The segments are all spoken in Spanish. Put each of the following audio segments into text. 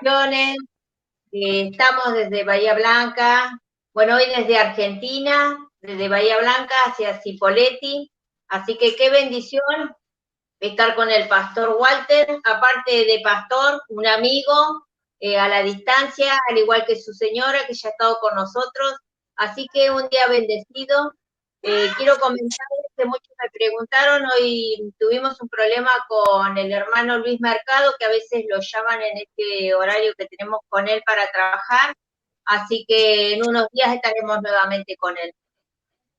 Bendiciones. Estamos desde Bahía Blanca, bueno, hoy desde Argentina, desde Bahía Blanca hacia Cipolletti, así que qué bendición estar con el pastor Walter, aparte de pastor, un amigo a la distancia, al igual que su señora que ya ha estado con nosotros, así que un día bendecido. Quiero comentarles que muchos me preguntaron, hoy tuvimos un problema con el hermano Luis Mercado, que a veces lo llaman en este horario que tenemos con él para trabajar, así que en unos días estaremos nuevamente con él.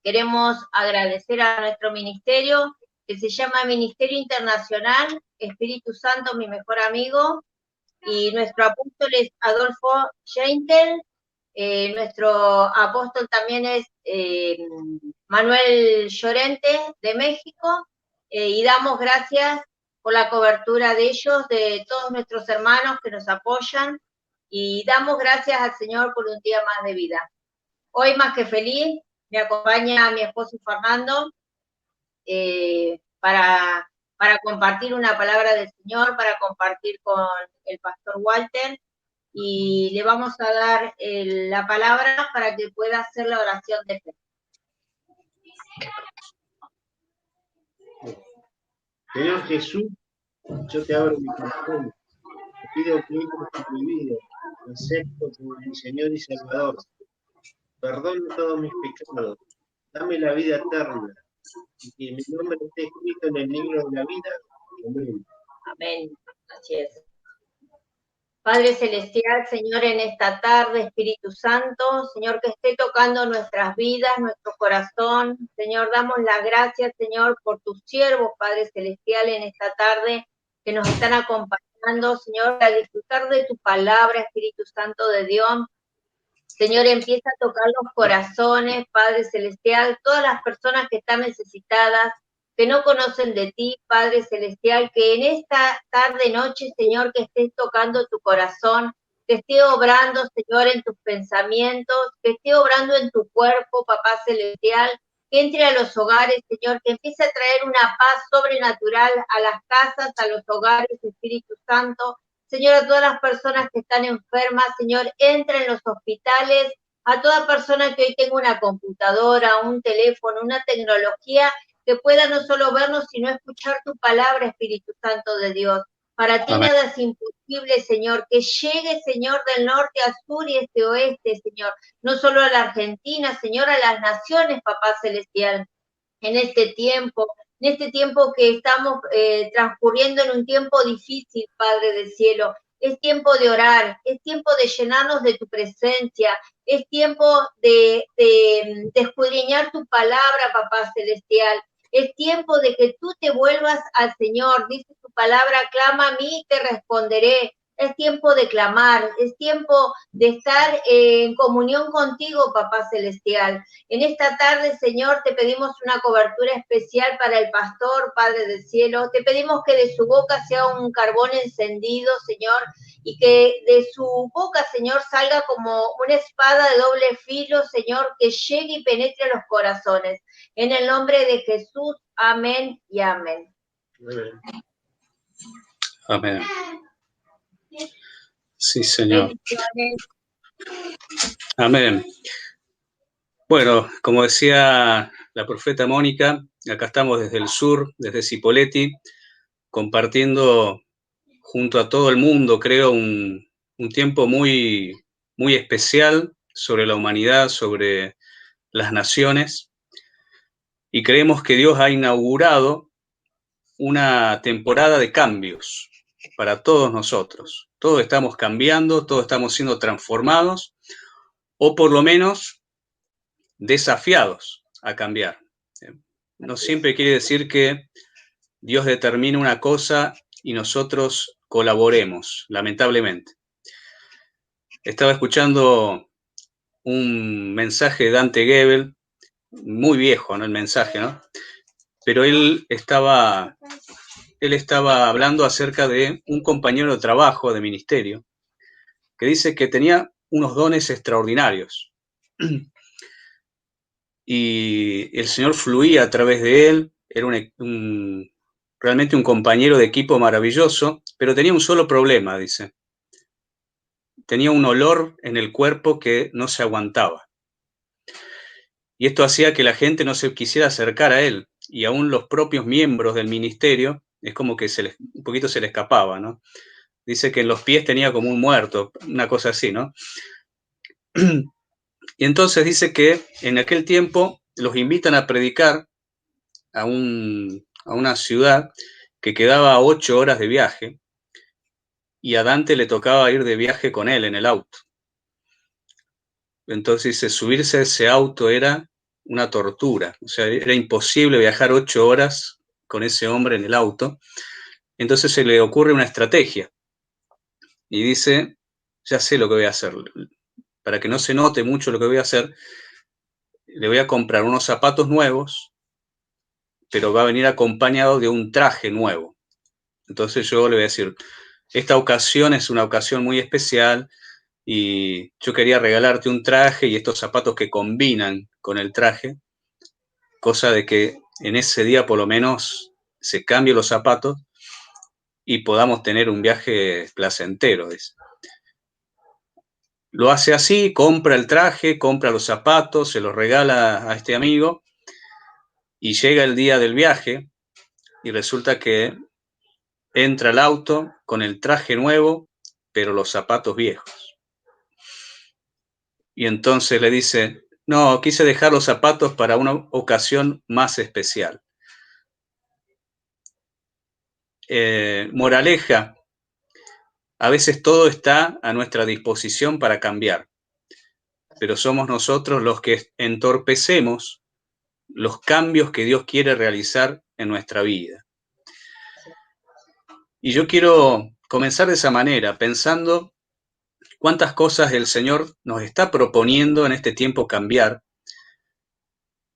Queremos agradecer a nuestro ministerio, que se llama Ministerio Internacional Espíritu Santo, mi mejor amigo, y nuestro apóstol es Adolfo Scheinkel, nuestro apóstol también es Manuel Llorente de México, y damos gracias por la cobertura de ellos, de todos nuestros hermanos que nos apoyan, y damos gracias al Señor por un día más de vida. Hoy más que feliz, me acompaña mi esposo Fernando para compartir una palabra del Señor, para compartir con el pastor Walter, y le vamos a dar la palabra para que pueda hacer la oración de fe. Señor Jesús, yo te abro mi corazón, te pido que entres en mi vida, te acepto como mi Señor y Salvador, perdona todos mis pecados, dame la vida eterna, y que mi nombre esté escrito en el libro de la vida. Amén. Amén, así es. Padre Celestial, Señor, en esta tarde, Espíritu Santo, Señor, que esté tocando nuestras vidas, nuestro corazón. Señor, damos las gracias, Señor, por tus siervos, Padre Celestial, en esta tarde, que nos están acompañando, Señor, a disfrutar de tu palabra, Espíritu Santo de Dios. Señor, empieza a tocar los corazones, Padre Celestial, todas las personas que están necesitadas, que no conocen de ti, Padre Celestial, que en esta tarde, noche, Señor, que estés tocando tu corazón, que esté obrando, Señor, en tus pensamientos, que esté obrando en tu cuerpo, Papá Celestial, que entre a los hogares, Señor, que empiece a traer una paz sobrenatural a las casas, a los hogares, Espíritu Santo. Señor, a todas las personas que están enfermas, Señor, entra en los hospitales, a toda persona que hoy tenga una computadora, un teléfono, una tecnología, que pueda no solo vernos, sino escuchar tu palabra, Espíritu Santo de Dios. Para ti nada es imposible, Señor, que llegue, Señor, del norte a sur y este oeste, Señor, no solo a la Argentina, Señor, a las naciones, Papá Celestial, en este tiempo que estamos transcurriendo en un tiempo difícil, Padre del Cielo. Es tiempo de orar, es tiempo de llenarnos de tu presencia, es tiempo de escudriñar tu palabra, Papá Celestial. Es tiempo de que tú te vuelvas al Señor. Dice tu palabra, clama a mí y te responderé. Es tiempo de clamar, es tiempo de estar en comunión contigo, Papá Celestial. En esta tarde, Señor, te pedimos una cobertura especial para el pastor, Padre del Cielo. Te pedimos que de su boca sea un carbón encendido, Señor, y que de su boca, Señor, salga como una espada de doble filo, Señor, que llegue y penetre los corazones. En el nombre de Jesús, amén y amén. Amén. Sí, Señor. Amén. Bueno, como decía la profeta Mónica, acá estamos desde el sur, desde Cipolletti, compartiendo junto a todo el mundo, creo, un tiempo muy, muy especial sobre la humanidad, sobre las naciones, y creemos que Dios ha inaugurado una temporada de cambios para todos nosotros. Todos estamos cambiando, todos estamos siendo transformados, o por lo menos desafiados a cambiar. No siempre quiere decir que Dios determine una cosa y nosotros colaboremos, lamentablemente. Estaba escuchando un mensaje de Dante Gebel, muy viejo, ¿no? El mensaje, ¿no? Pero él estaba hablando acerca de un compañero de trabajo, de ministerio, que dice que tenía unos dones extraordinarios. Y el Señor fluía a través de él, era un realmente un compañero de equipo maravilloso, pero tenía un solo problema, dice. Tenía un olor en el cuerpo que no se aguantaba. Y esto hacía que la gente no se quisiera acercar a él, y aún los propios miembros del ministerio, es como que un poquito se le escapaba, ¿no? Dice que en los pies tenía como un muerto, una cosa así, ¿no? Y entonces dice que en aquel tiempo los invitan a predicar a una ciudad que quedaba a 8 horas de viaje, y a Dante le tocaba ir de viaje con él en el auto. Entonces dice, subirse a ese auto era una tortura, o sea, era imposible viajar 8 horas con ese hombre en el auto. Entonces se le ocurre una estrategia y dice, ya sé lo que voy a hacer, para que no se note mucho lo que voy a hacer, le voy a comprar unos zapatos nuevos, pero va a venir acompañado de un traje nuevo. Entonces yo le voy a decir, esta ocasión es una ocasión muy especial y yo quería regalarte un traje y estos zapatos que combinan con el traje, cosa de que en ese día por lo menos se cambien los zapatos y podamos tener un viaje placentero, dice. Lo hace así, compra el traje, compra los zapatos, se los regala a este amigo y llega el día del viaje y resulta que entra al auto con el traje nuevo, pero los zapatos viejos. Y entonces le dice, no, quise dejar los zapatos para una ocasión más especial. Moraleja, a veces todo está a nuestra disposición para cambiar, pero somos nosotros los que entorpecemos los cambios que Dios quiere realizar en nuestra vida. Y yo quiero comenzar de esa manera, pensando cuántas cosas el Señor nos está proponiendo en este tiempo cambiar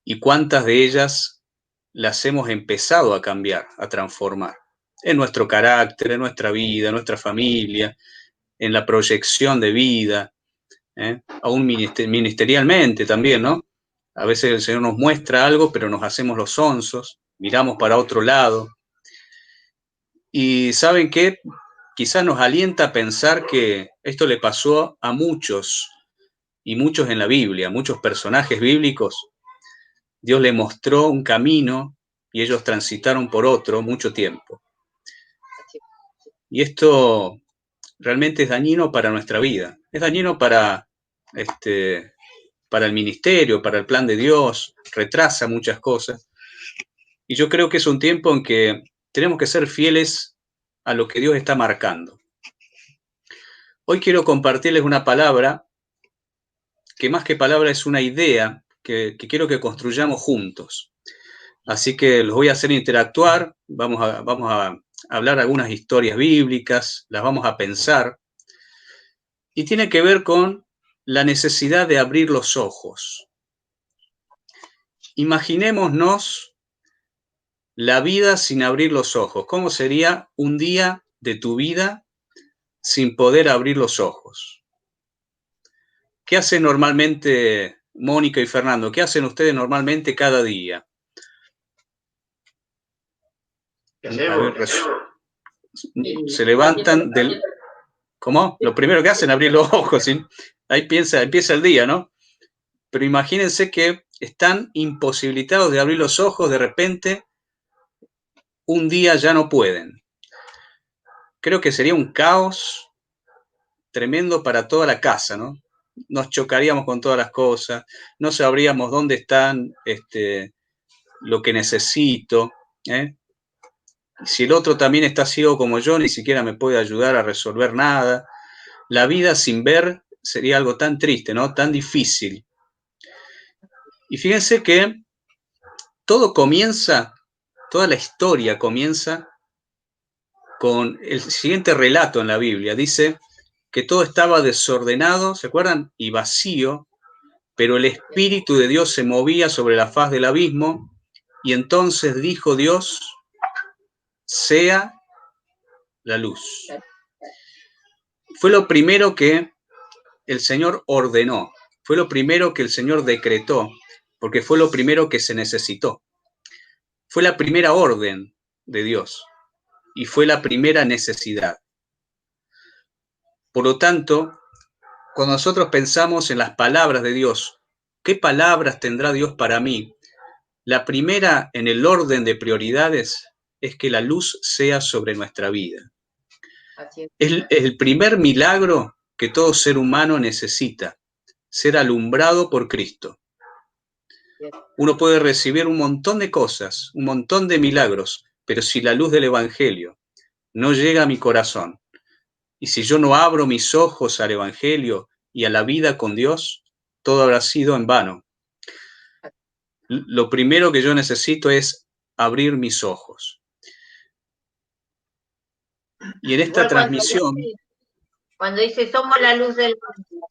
y cuántas de ellas las hemos empezado a cambiar, a transformar, en nuestro carácter, en nuestra vida, en nuestra familia, en la proyección de vida, aún ministerialmente también, ¿no? A veces el Señor nos muestra algo, pero nos hacemos los sonsos, miramos para otro lado. Y ¿saben qué? Quizás nos alienta a pensar que esto le pasó a muchos, y muchos en la Biblia, muchos personajes bíblicos. Dios le mostró un camino y ellos transitaron por otro mucho tiempo. Y esto realmente es dañino para nuestra vida. Es dañino para el ministerio, para el plan de Dios, retrasa muchas cosas. Y yo creo que es un tiempo en que tenemos que ser fieles a lo que Dios está marcando. Hoy quiero compartirles una palabra que más que palabra es una idea que quiero que construyamos juntos. Así que los voy a hacer interactuar, vamos a hablar algunas historias bíblicas, las vamos a pensar, y tiene que ver con la necesidad de abrir los ojos. Imaginémonos la vida sin abrir los ojos. ¿Cómo sería un día de tu vida sin poder abrir los ojos? ¿Qué hacen normalmente Mónica y Fernando? ¿Qué hacen ustedes normalmente cada día? ¿Qué hacemos? Se levantan del... ¿Cómo? Lo primero que hacen es abrir los ojos, ¿sí? Ahí empieza el día, ¿no? Pero imagínense que están imposibilitados de abrir los ojos, de repente, un día ya no pueden. Creo que sería un caos tremendo para toda la casa, ¿no? Nos chocaríamos con todas las cosas, no sabríamos dónde están lo que necesito, ¿eh? Si el otro también está ciego como yo, ni siquiera me puede ayudar a resolver nada. La vida sin ver sería algo tan triste, ¿no? Tan difícil. Y fíjense que todo comienza, toda la historia comienza con el siguiente relato en la Biblia. Dice que todo estaba desordenado, ¿se acuerdan? Y vacío, pero el Espíritu de Dios se movía sobre la faz del abismo, y entonces dijo Dios, sea la luz. Fue lo primero que el Señor ordenó, fue lo primero que el Señor decretó, porque fue lo primero que se necesitó. Fue la primera orden de Dios y fue la primera necesidad. Por lo tanto, cuando nosotros pensamos en las palabras de Dios, ¿qué palabras tendrá Dios para mí? La primera en el orden de prioridades es que la luz sea sobre nuestra vida. Así Es el primer milagro que todo ser humano necesita, ser alumbrado por Cristo. es. Uno puede recibir un montón de cosas, un montón de milagros, pero si la luz del Evangelio no llega a mi corazón, y si yo no abro mis ojos al Evangelio y a la vida con Dios, todo habrá sido en vano. Lo primero que yo necesito es abrir mis ojos. Y en esta Igual transmisión, cuando dice somos la luz del mundo,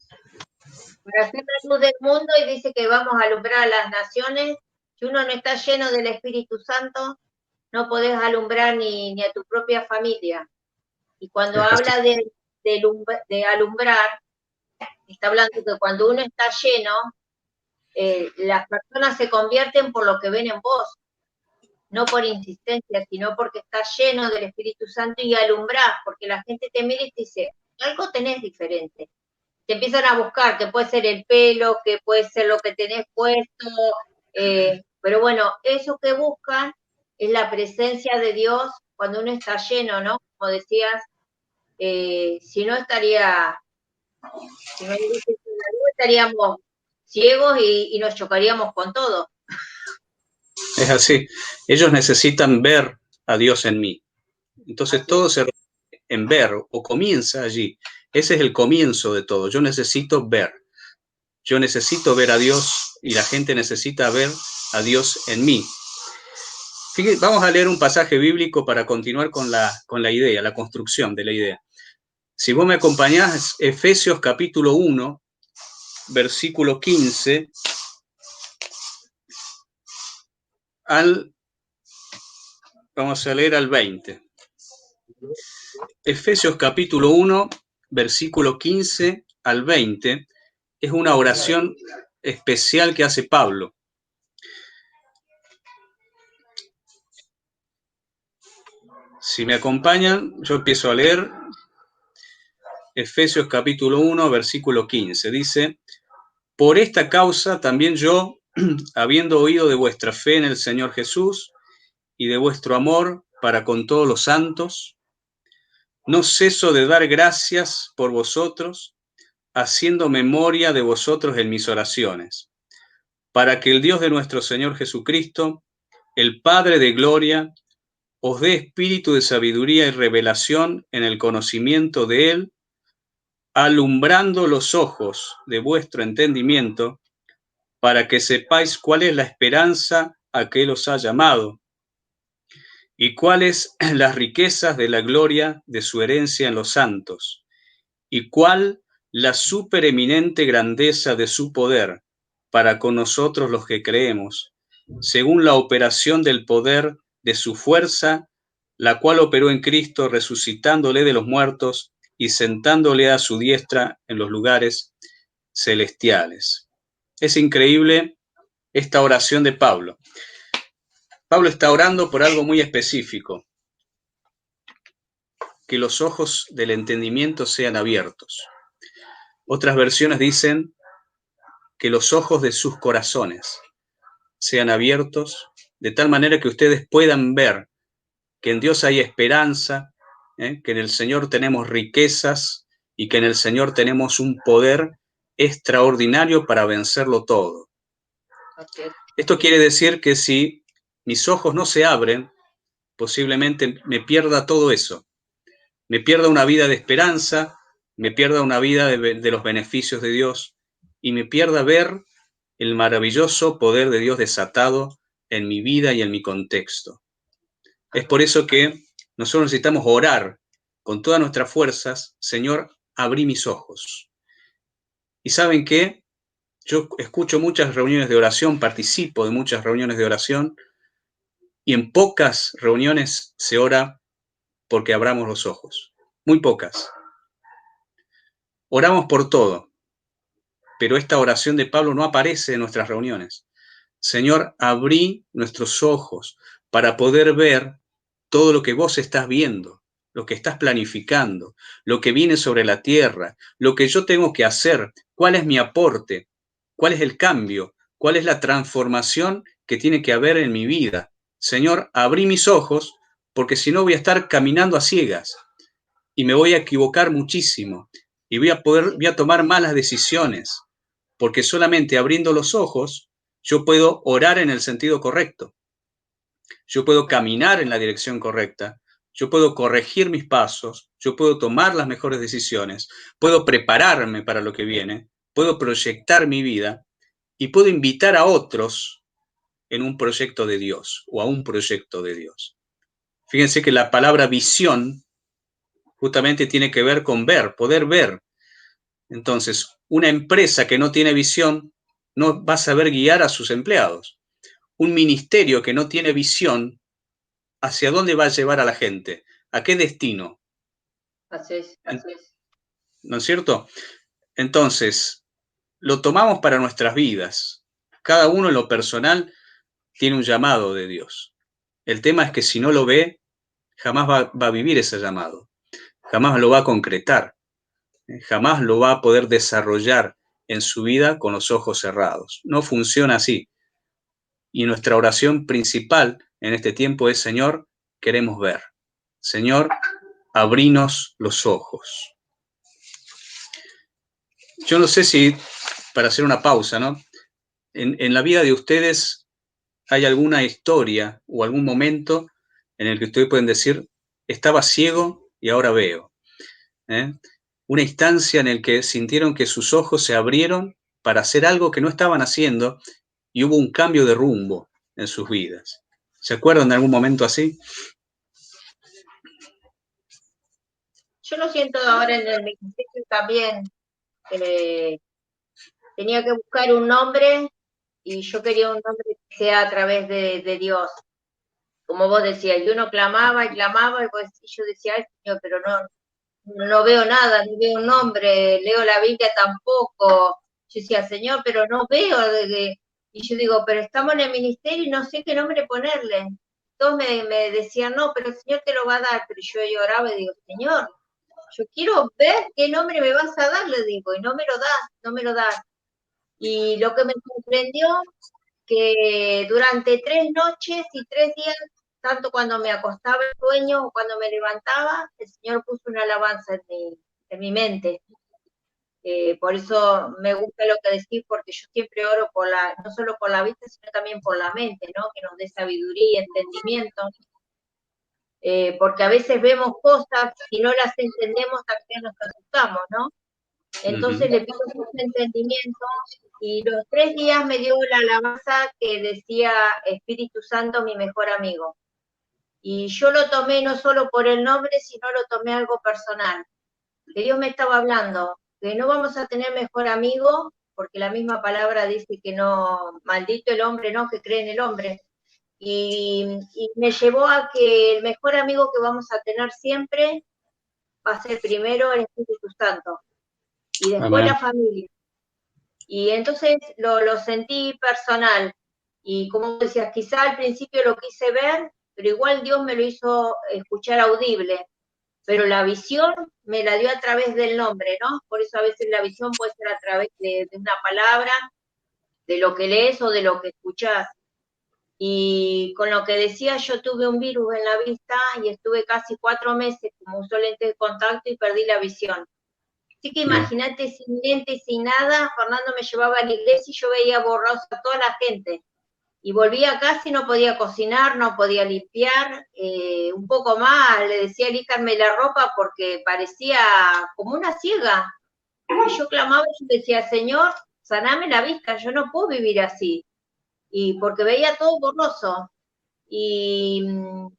para ser la luz del mundo y dice que vamos a alumbrar a las naciones, si uno no está lleno del Espíritu Santo, no podés alumbrar ni a tu propia familia. Y cuando es así. habla de alumbrar, está hablando que cuando uno está lleno, las personas se convierten por lo que ven en vos, no por insistencia, sino porque estás lleno del Espíritu Santo y alumbrás, porque la gente te mira y te dice, algo tenés diferente. Te empiezan a buscar, que puede ser el pelo, que puede ser lo que tenés puesto, pero bueno, eso que buscan es la presencia de Dios cuando uno está lleno, ¿no? Como decías, si no estaríamos ciegos y nos chocaríamos con todo. Es así. Ellos necesitan ver a Dios en mí. Entonces Así todo es. se resume en ver o comienza allí. Ese es el comienzo de todo. Yo necesito ver. Yo necesito ver a Dios y la gente necesita ver a Dios en mí. Fíjense, vamos a leer un pasaje bíblico para continuar con la idea, la construcción de la idea. Si vos me acompañás, Efesios capítulo 1, versículo 15 vamos a leer al 20. Efesios capítulo 1, versículo 15 al 20, es una oración especial que hace Pablo. Si me acompañan, yo empiezo a leer Efesios capítulo 1, versículo 15. Dice, por esta causa también yo, habiendo oído de vuestra fe en el Señor Jesús y de vuestro amor para con todos los santos, no ceso de dar gracias por vosotros, haciendo memoria de vosotros en mis oraciones, para que el Dios de nuestro Señor Jesucristo, el Padre de gloria, os dé espíritu de sabiduría y revelación en el conocimiento de Él, alumbrando los ojos de vuestro entendimiento, para que sepáis cuál es la esperanza a que Él os ha llamado, y cuáles las riquezas de la gloria de su herencia en los santos, y cuál la supereminente grandeza de su poder para con nosotros los que creemos, según la operación del poder de su fuerza, la cual operó en Cristo, resucitándole de los muertos y sentándole a su diestra en los lugares celestiales. Es increíble esta oración de Pablo. Pablo está orando por algo muy específico, que los ojos del entendimiento sean abiertos. Otras versiones dicen que los ojos de sus corazones sean abiertos, de tal manera que ustedes puedan ver que en Dios hay esperanza, que en el Señor tenemos riquezas y que en el Señor tenemos un poder extraordinario para vencerlo todo. Así es. Esto quiere decir que si mis ojos no se abren, posiblemente me pierda todo eso. Me pierda una vida de esperanza, me pierda una vida de los beneficios de Dios y me pierda ver el maravilloso poder de Dios desatado en mi vida y en mi contexto. Es por eso que nosotros necesitamos orar con todas nuestras fuerzas, Señor, abrí mis ojos. ¿Y saben qué? Yo escucho muchas reuniones de oración, participo de muchas reuniones de oración y en pocas reuniones se ora porque abramos los ojos. Muy pocas. Oramos por todo, pero esta oración de Pablo no aparece en nuestras reuniones. Señor, abrí nuestros ojos para poder ver todo lo que vos estás viendo, lo que estás planificando, lo que viene sobre la tierra, lo que yo tengo que hacer, cuál es mi aporte, cuál es el cambio, cuál es la transformación que tiene que haber en mi vida. Señor, abrí mis ojos, porque si no voy a estar caminando a ciegas y me voy a equivocar muchísimo y voy a tomar malas decisiones, porque solamente abriendo los ojos yo puedo orar en el sentido correcto, yo puedo caminar en la dirección correcta, yo puedo corregir mis pasos, yo puedo tomar las mejores decisiones, puedo prepararme para lo que viene, puedo proyectar mi vida y puedo invitar a otros en un proyecto de Dios o a un proyecto de Dios. Fíjense que la palabra visión justamente tiene que ver con ver, poder ver. Entonces, una empresa que no tiene visión no va a saber guiar a sus empleados. Un ministerio que no tiene visión, ¿hacia dónde va a llevar a la gente? ¿A qué destino? Así es. ¿No es cierto? Entonces, lo tomamos para nuestras vidas. Cada uno en lo personal tiene un llamado de Dios. El tema es que si no lo ve, jamás va a vivir ese llamado. Jamás lo va a concretar. Jamás lo va a poder desarrollar en su vida con los ojos cerrados. No funciona así. Y nuestra oración principal en este tiempo es: Señor, queremos ver. Señor, abrinos los ojos. Yo no sé si, para hacer una pausa, ¿no? En la vida de ustedes hay alguna historia o algún momento en el que ustedes pueden decir: estaba ciego y ahora veo. Una instancia en la que sintieron que sus ojos se abrieron para hacer algo que no estaban haciendo y hubo un cambio de rumbo en sus vidas. ¿Se acuerdan de algún momento así? Yo lo siento ahora en el ministerio también. Tenía que buscar un nombre y yo quería un nombre que sea a través de Dios. Como vos decías, y uno clamaba y clamaba, y yo decía: ay, Señor, pero no veo nada, no veo un nombre, leo la Biblia tampoco. Yo decía: Señor, pero no veo. Y yo digo: pero estamos en el ministerio y no sé qué nombre ponerle. Todos me decían: no, pero el Señor te lo va a dar. Pero yo lloraba y digo: Señor, yo quiero ver qué nombre me vas a dar, le digo, y no me lo das, no me lo das. Y lo que me sorprendió, que durante 3 noches y 3 días, tanto cuando me acostaba en sueño o cuando me levantaba, el Señor puso una alabanza en mi mente. Por eso me gusta lo que decís, porque yo siempre oro no solo por la vista, sino también por la mente, ¿no? Que nos dé sabiduría, entendimiento. Porque a veces vemos cosas y no las entendemos, también nos asustamos, ¿no? Entonces le pido mucho entendimiento, y los 3 días me dio la alabanza que decía: Espíritu Santo, mi mejor amigo. Y yo lo tomé no solo por el nombre, sino lo tomé algo personal, que Dios me estaba hablando, que no vamos a tener mejor amigo, porque la misma palabra dice que no, maldito el hombre, no, que cree en el hombre. Y me llevó a que el mejor amigo que vamos a tener siempre va a ser primero el Espíritu Santo, y después Amén. la familia. Y entonces lo sentí personal. Y como decías, quizá al principio lo quise ver, pero igual Dios me lo hizo escuchar audible. Pero la visión me la dio a través del nombre, ¿no? Por eso a veces la visión puede ser a través de una palabra, de lo que lees o de lo que escuchás. Y con lo que decía, yo tuve un virus en la vista y estuve casi 4 meses como usó lentes de contacto y perdí la visión. Así que imagínate, sin lente y sin nada, Fernando me llevaba a la iglesia y yo veía borrosa a toda la gente. Y volvía a casa y no podía cocinar, no podía limpiar, un poco más, le decía a líjame la ropa porque parecía como una ciega. Y yo clamaba y yo decía: Señor, saname la vista, yo no puedo vivir así. Y porque veía todo borroso. Y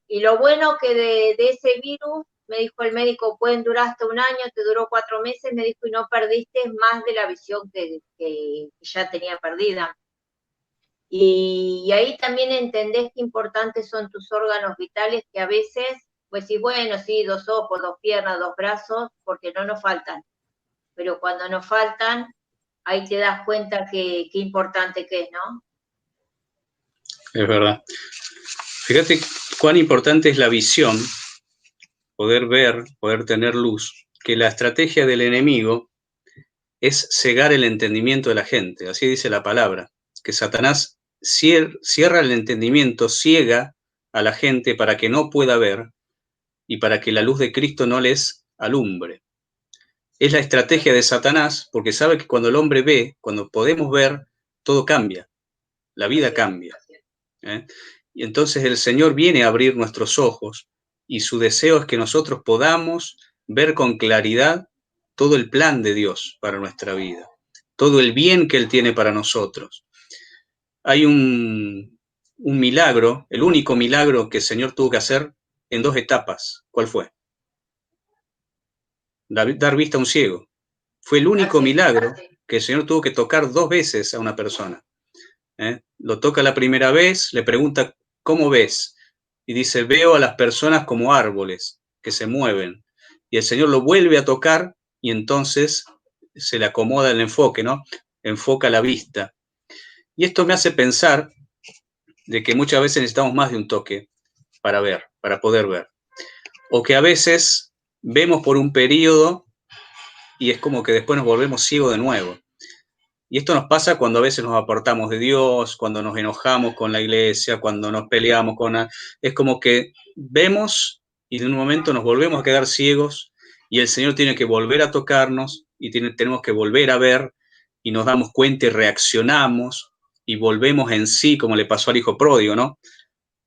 lo bueno que de ese virus, me dijo el médico, pueden durar hasta 1 año, te duró 4 meses, me dijo, y no perdiste más de la visión que ya tenía perdida. Y ahí también entendés qué importantes son tus órganos vitales, que a veces, pues sí, bueno, sí, 2 ojos, 2 piernas, 2 brazos, porque no nos faltan. Pero cuando nos faltan, ahí te das cuenta qué importante que es, ¿no? Es verdad. Fíjate cuán importante es la visión, poder ver, poder tener luz, que la estrategia del enemigo es cegar el entendimiento de la gente. Así dice la palabra, que Satanás cierra el entendimiento, ciega a la gente para que no pueda ver y para que la luz de Cristo no les alumbre. Es la estrategia de Satanás porque sabe que cuando el hombre ve, cuando podemos ver, todo cambia, la vida cambia. Y entonces el Señor viene a abrir nuestros ojos y su deseo es que nosotros podamos ver con claridad todo el plan de Dios para nuestra vida, todo el bien que Él tiene para nosotros. Hay un milagro, el único milagro que el Señor tuvo que hacer en 2 etapas. ¿Cuál fue? Dar vista a un ciego. Fue el único milagro que el Señor tuvo que tocar 2 veces a una persona. Lo toca la primera vez, le pregunta, ¿cómo ves? Y dice, veo a las personas como árboles que se mueven. Y el Señor lo vuelve a tocar y entonces se le acomoda el enfoque, ¿no? Enfoca la vista. Y esto me hace pensar de que muchas veces necesitamos más de un toque para ver, para poder ver. O que a veces vemos por un periodo y es como que después nos volvemos ciegos de nuevo. Y esto nos pasa cuando a veces nos apartamos de Dios, cuando nos enojamos con la iglesia, cuando nos peleamos con... Es como que vemos y en un momento nos volvemos a quedar ciegos y el Señor tiene que volver a tocarnos y tenemos que volver a ver y nos damos cuenta y reaccionamos y volvemos en sí, como le pasó al hijo pródigo, ¿no?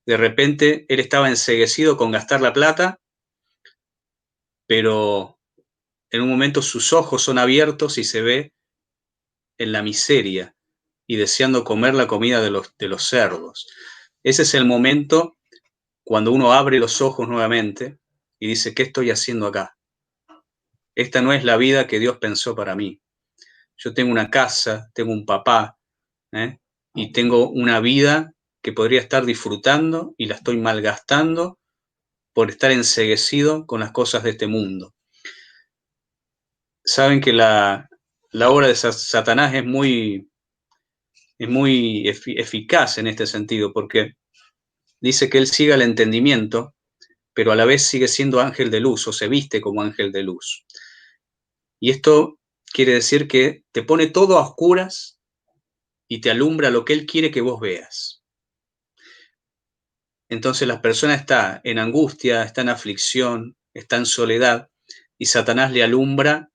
De repente él estaba enceguecido con gastar la plata, pero en un momento sus ojos son abiertos y se ve en la miseria y deseando comer la comida de los cerdos. Ese es el momento cuando uno abre los ojos nuevamente y dice, ¿qué estoy haciendo acá? Esta no es la vida que Dios pensó para mí. Yo tengo una casa, tengo un papá, y tengo una vida que podría estar disfrutando y la estoy malgastando por estar enceguecido con las cosas de este mundo. Saben que la obra de Satanás es muy eficaz en este sentido, porque dice que él sigue el entendimiento, pero a la vez sigue siendo ángel de luz o se viste como ángel de luz. Y esto quiere decir que te pone todo a oscuras y te alumbra lo que él quiere que vos veas. Entonces la persona está en angustia, está en aflicción, está en soledad, y Satanás le alumbra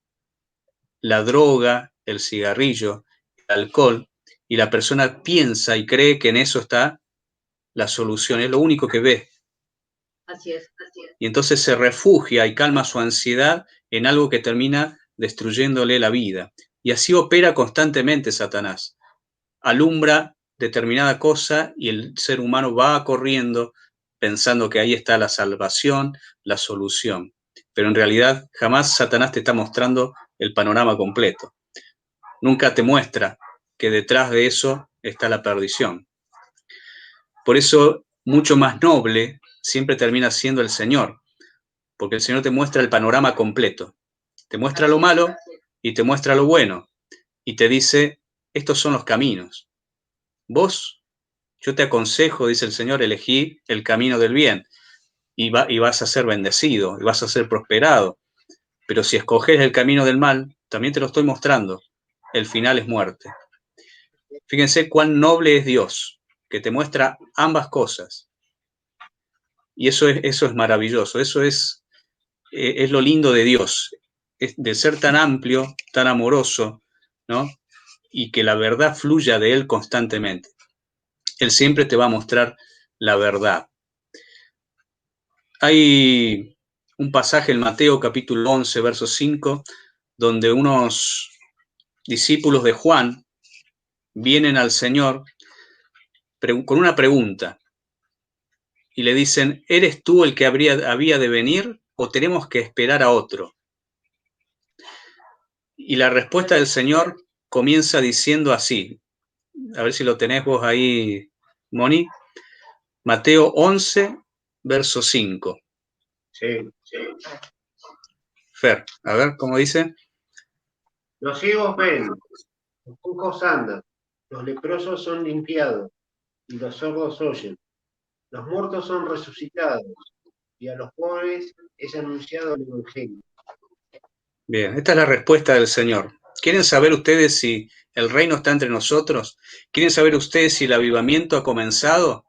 la droga, el cigarrillo, el alcohol, y la persona piensa y cree que en eso está la solución, es lo único que ve. Así es. Y entonces se refugia y calma su ansiedad en algo que termina destruyéndole la vida. Y así opera constantemente Satanás. Alumbra determinada cosa y el ser humano va corriendo pensando que ahí está la salvación, la solución. Pero en realidad jamás Satanás te está mostrando el panorama completo. Nunca te muestra que detrás de eso está la perdición. Por eso, mucho más noble siempre termina siendo el Señor, porque el Señor te muestra el panorama completo. Te muestra lo malo y te muestra lo bueno. Y te dice, estos son los caminos. Vos, yo te aconsejo, dice el Señor, elegí el camino del bien y vas a ser bendecido y vas a ser prosperado. Pero si escoges el camino del mal, también te lo estoy mostrando. El final es muerte. Fíjense cuán noble es Dios, que te muestra ambas cosas. Y eso es maravilloso, eso es lo lindo de Dios, es de ser tan amplio, tan amoroso, ¿no? Y que la verdad fluya de Él constantemente. Él siempre te va a mostrar la verdad. Hay un pasaje en Mateo capítulo 11, verso 5, donde unos discípulos de Juan vienen al Señor con una pregunta y le dicen, ¿eres tú el que había de venir o tenemos que esperar a otro? Y la respuesta del Señor comienza diciendo así, a ver si lo tenés vos ahí, Moni, Mateo 11, verso 5. Sí. Fer, a ver, ¿cómo dice? Los ciegos ven, los cojos andan, los leprosos son limpiados y los sordos oyen. Los muertos son resucitados y a los pobres es anunciado el Evangelio. Bien, esta es la respuesta del Señor. ¿Quieren saber ustedes si el reino está entre nosotros? ¿Quieren saber ustedes si el avivamiento ha comenzado?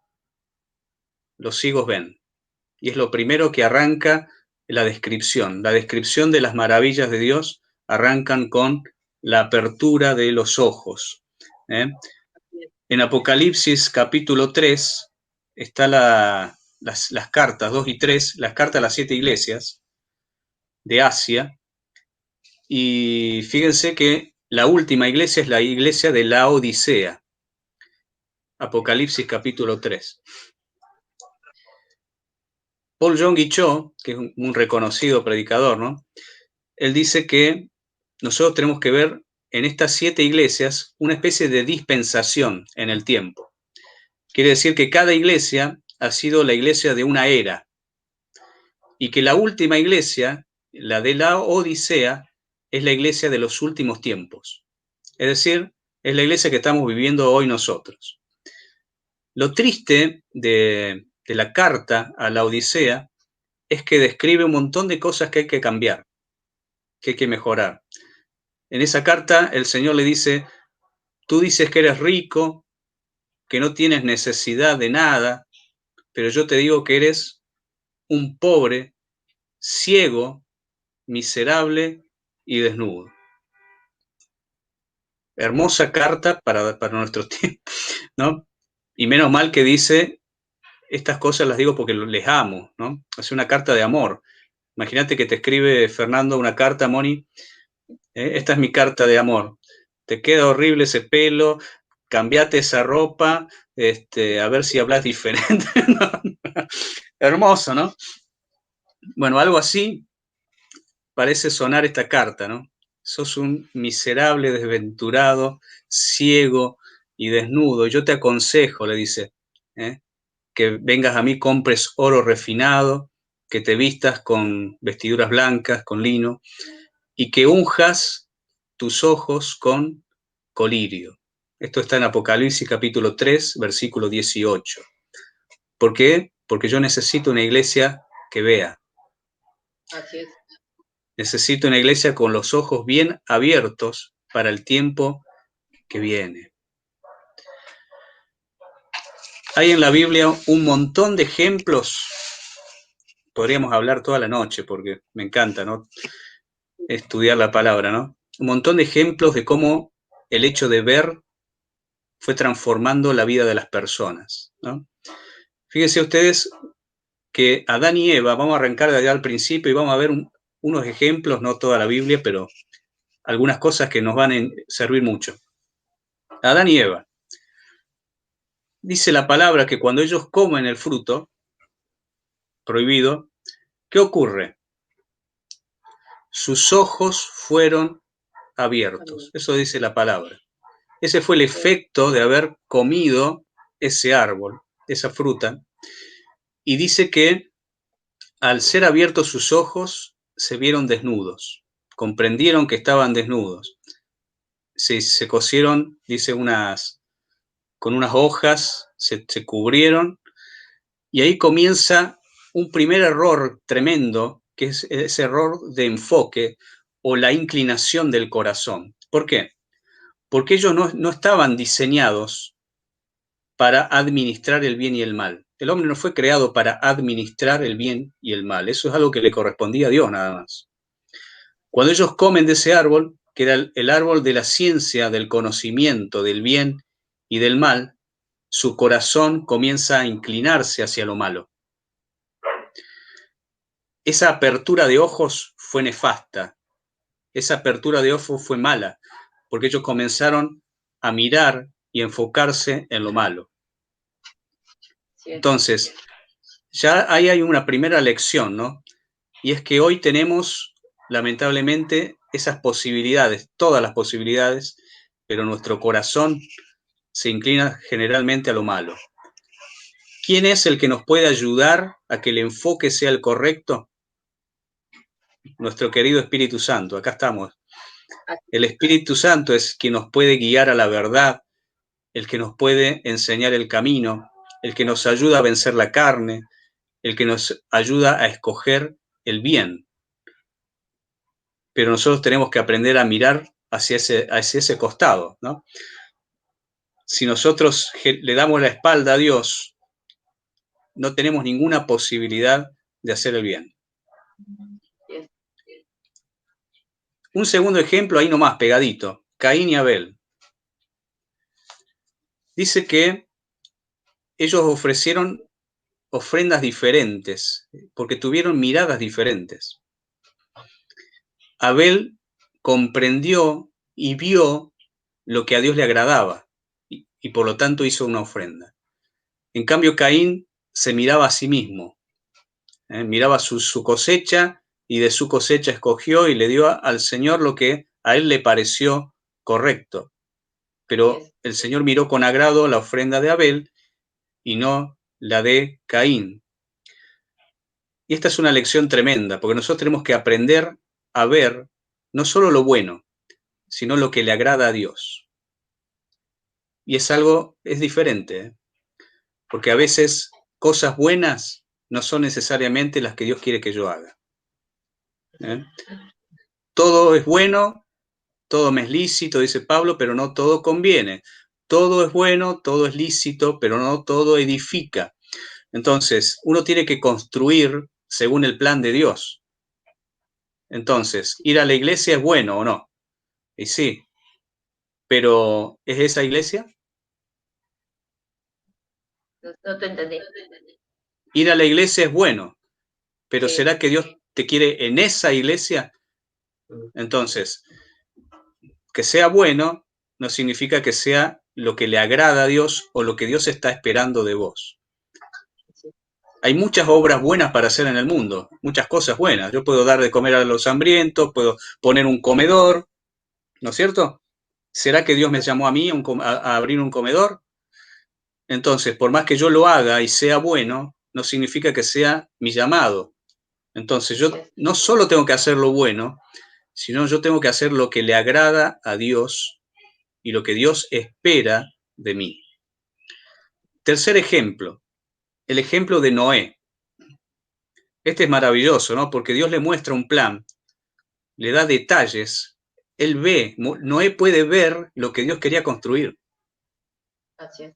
Los ciegos ven. Y es lo primero que arranca la descripción. La descripción de las maravillas de Dios arrancan con la apertura de los ojos. En Apocalipsis capítulo 3 están las cartas 2 y 3, las cartas a las 7 iglesias de Asia. Y fíjense que la última iglesia es la iglesia de la Odisea. Apocalipsis capítulo 3. Paul Yonggi Cho, que es un reconocido predicador, ¿no? Él dice que nosotros tenemos que ver en estas 7 iglesias una especie de dispensación en el tiempo. Quiere decir que cada iglesia ha sido la iglesia de una era y que la última iglesia, la de la Odisea, es la iglesia de los últimos tiempos. Es decir, es la iglesia que estamos viviendo hoy nosotros. Lo triste de la carta a la Odisea es que describe un montón de cosas que hay que cambiar, que hay que mejorar. En esa carta el Señor le dice, tú dices que eres rico, que no tienes necesidad de nada, pero yo te digo que eres un pobre, ciego, miserable y desnudo. Hermosa carta para nuestros tiempos, ¿no? Y menos mal que dice, estas cosas las digo porque les amo, ¿no? Es una carta de amor. Imagínate que te escribe Fernando una carta, Moni, esta es mi carta de amor. Te queda horrible ese pelo, cambiate esa ropa, a ver si hablas diferente. Hermoso, ¿no? Bueno, algo así parece sonar esta carta, ¿no? Sos un miserable, desventurado, ciego y desnudo. Yo te aconsejo, le dice, que vengas a mí, compres oro refinado, que te vistas con vestiduras blancas, con lino, y que unjas tus ojos con colirio. Esto está en Apocalipsis capítulo 3, versículo 18. ¿Por qué? Porque yo necesito una iglesia que vea. Así es. Necesito una iglesia con los ojos bien abiertos para el tiempo que viene. Hay en la Biblia un montón de ejemplos. Podríamos hablar toda la noche porque me encanta, ¿no? Estudiar la palabra, ¿no? Un montón de ejemplos de cómo el hecho de ver fue transformando la vida de las personas, ¿no? Fíjense ustedes que Adán y Eva, vamos a arrancar de allá al principio y vamos a ver unos ejemplos, no toda la Biblia, pero algunas cosas que nos van a servir mucho. Adán y Eva. Dice la palabra que cuando ellos comen el fruto prohibido, ¿qué ocurre? Sus ojos fueron abiertos. Eso dice la palabra. Ese fue el efecto de haber comido ese árbol, esa fruta. Y dice que al ser abiertos sus ojos, se vieron desnudos. Comprendieron que estaban desnudos. Se cosieron, dice, con unas hojas, se cubrieron. Y ahí comienza un primer error tremendo, que es ese error de enfoque o la inclinación del corazón. ¿Por qué? Porque ellos no estaban diseñados para administrar el bien y el mal. El hombre no fue creado para administrar el bien y el mal. Eso es algo que le correspondía a Dios nada más. Cuando ellos comen de ese árbol, que era el árbol de la ciencia, del conocimiento, del bien y del mal, su corazón comienza a inclinarse hacia lo malo. Esa apertura de ojos fue nefasta. Esa apertura de ojos fue mala, porque ellos comenzaron a mirar y enfocarse en lo malo. Entonces, ya ahí hay una primera lección, ¿no? Y es que hoy tenemos, lamentablemente, esas posibilidades, todas las posibilidades, pero nuestro corazón se inclina generalmente a lo malo. ¿Quién es el que nos puede ayudar a que el enfoque sea el correcto? Nuestro querido Espíritu Santo, acá estamos. El Espíritu Santo es quien nos puede guiar a la verdad, el que nos puede enseñar el camino, el que nos ayuda a vencer la carne, el que nos ayuda a escoger el bien. Pero nosotros tenemos que aprender a mirar hacia ese costado, ¿no? Si nosotros le damos la espalda a Dios, no tenemos ninguna posibilidad de hacer el bien. Un segundo ejemplo, ahí nomás, pegadito, Caín y Abel. Dice que ellos ofrecieron ofrendas diferentes, porque tuvieron miradas diferentes. Abel comprendió y vio lo que a Dios le agradaba, y por lo tanto hizo una ofrenda. En cambio, Caín se miraba a sí mismo, miraba su cosecha, y de su cosecha escogió y le dio al Señor lo que a él le pareció correcto. Pero el Señor miró con agrado la ofrenda de Abel y no la de Caín. Y esta es una lección tremenda, porque nosotros tenemos que aprender a ver no solo lo bueno, sino lo que le agrada a Dios. Y es diferente, porque a veces cosas buenas no son necesariamente las que Dios quiere que yo haga. Todo es bueno, todo me es lícito, dice Pablo, pero no todo conviene. Todo es bueno, todo es lícito, pero no todo edifica. Entonces, uno tiene que construir según el plan de Dios. Entonces, ¿ir a la iglesia es bueno o no? Y sí, pero ¿es esa iglesia? No te entendí. Ir a la iglesia es bueno, pero Sí. ¿será que Dios te quiere en esa iglesia? Entonces, que sea bueno no significa que sea lo que le agrada a Dios o lo que Dios está esperando de vos. Hay muchas obras buenas para hacer en el mundo, muchas cosas buenas. Yo puedo dar de comer a los hambrientos, puedo poner un comedor, ¿no es cierto? ¿Será que Dios me llamó a mí a abrir un comedor? Entonces, por más que yo lo haga y sea bueno, no significa que sea mi llamado. Entonces, yo no solo tengo que hacer lo bueno, sino yo tengo que hacer lo que le agrada a Dios y lo que Dios espera de mí. Tercer ejemplo, el ejemplo de Noé. Este es maravilloso, ¿no? Porque Dios le muestra un plan, le da detalles, él ve, Noé puede ver lo que Dios quería construir. Así es.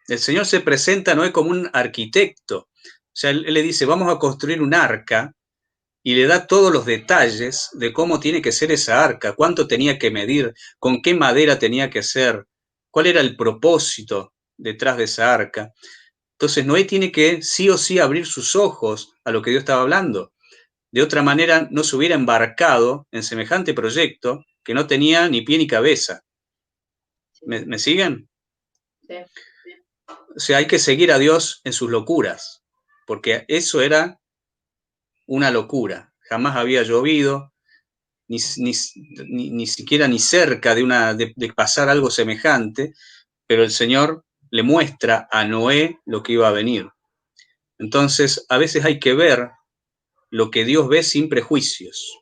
El Señor se presenta a Noé como un arquitecto. O sea, él le dice, vamos a construir un arca, y le da todos los detalles de cómo tiene que ser esa arca, cuánto tenía que medir, con qué madera tenía que ser, cuál era el propósito detrás de esa arca. Entonces Noé tiene que sí o sí abrir sus ojos a lo que Dios estaba hablando. De otra manera no se hubiera embarcado en semejante proyecto que no tenía ni pie ni cabeza. ¿Me siguen? Sí. O sea, hay que seguir a Dios en sus locuras, porque eso era una locura. Jamás había llovido, ni siquiera ni cerca de pasar algo semejante, pero el Señor le muestra a Noé lo que iba a venir. Entonces, a veces hay que ver lo que Dios ve sin prejuicios.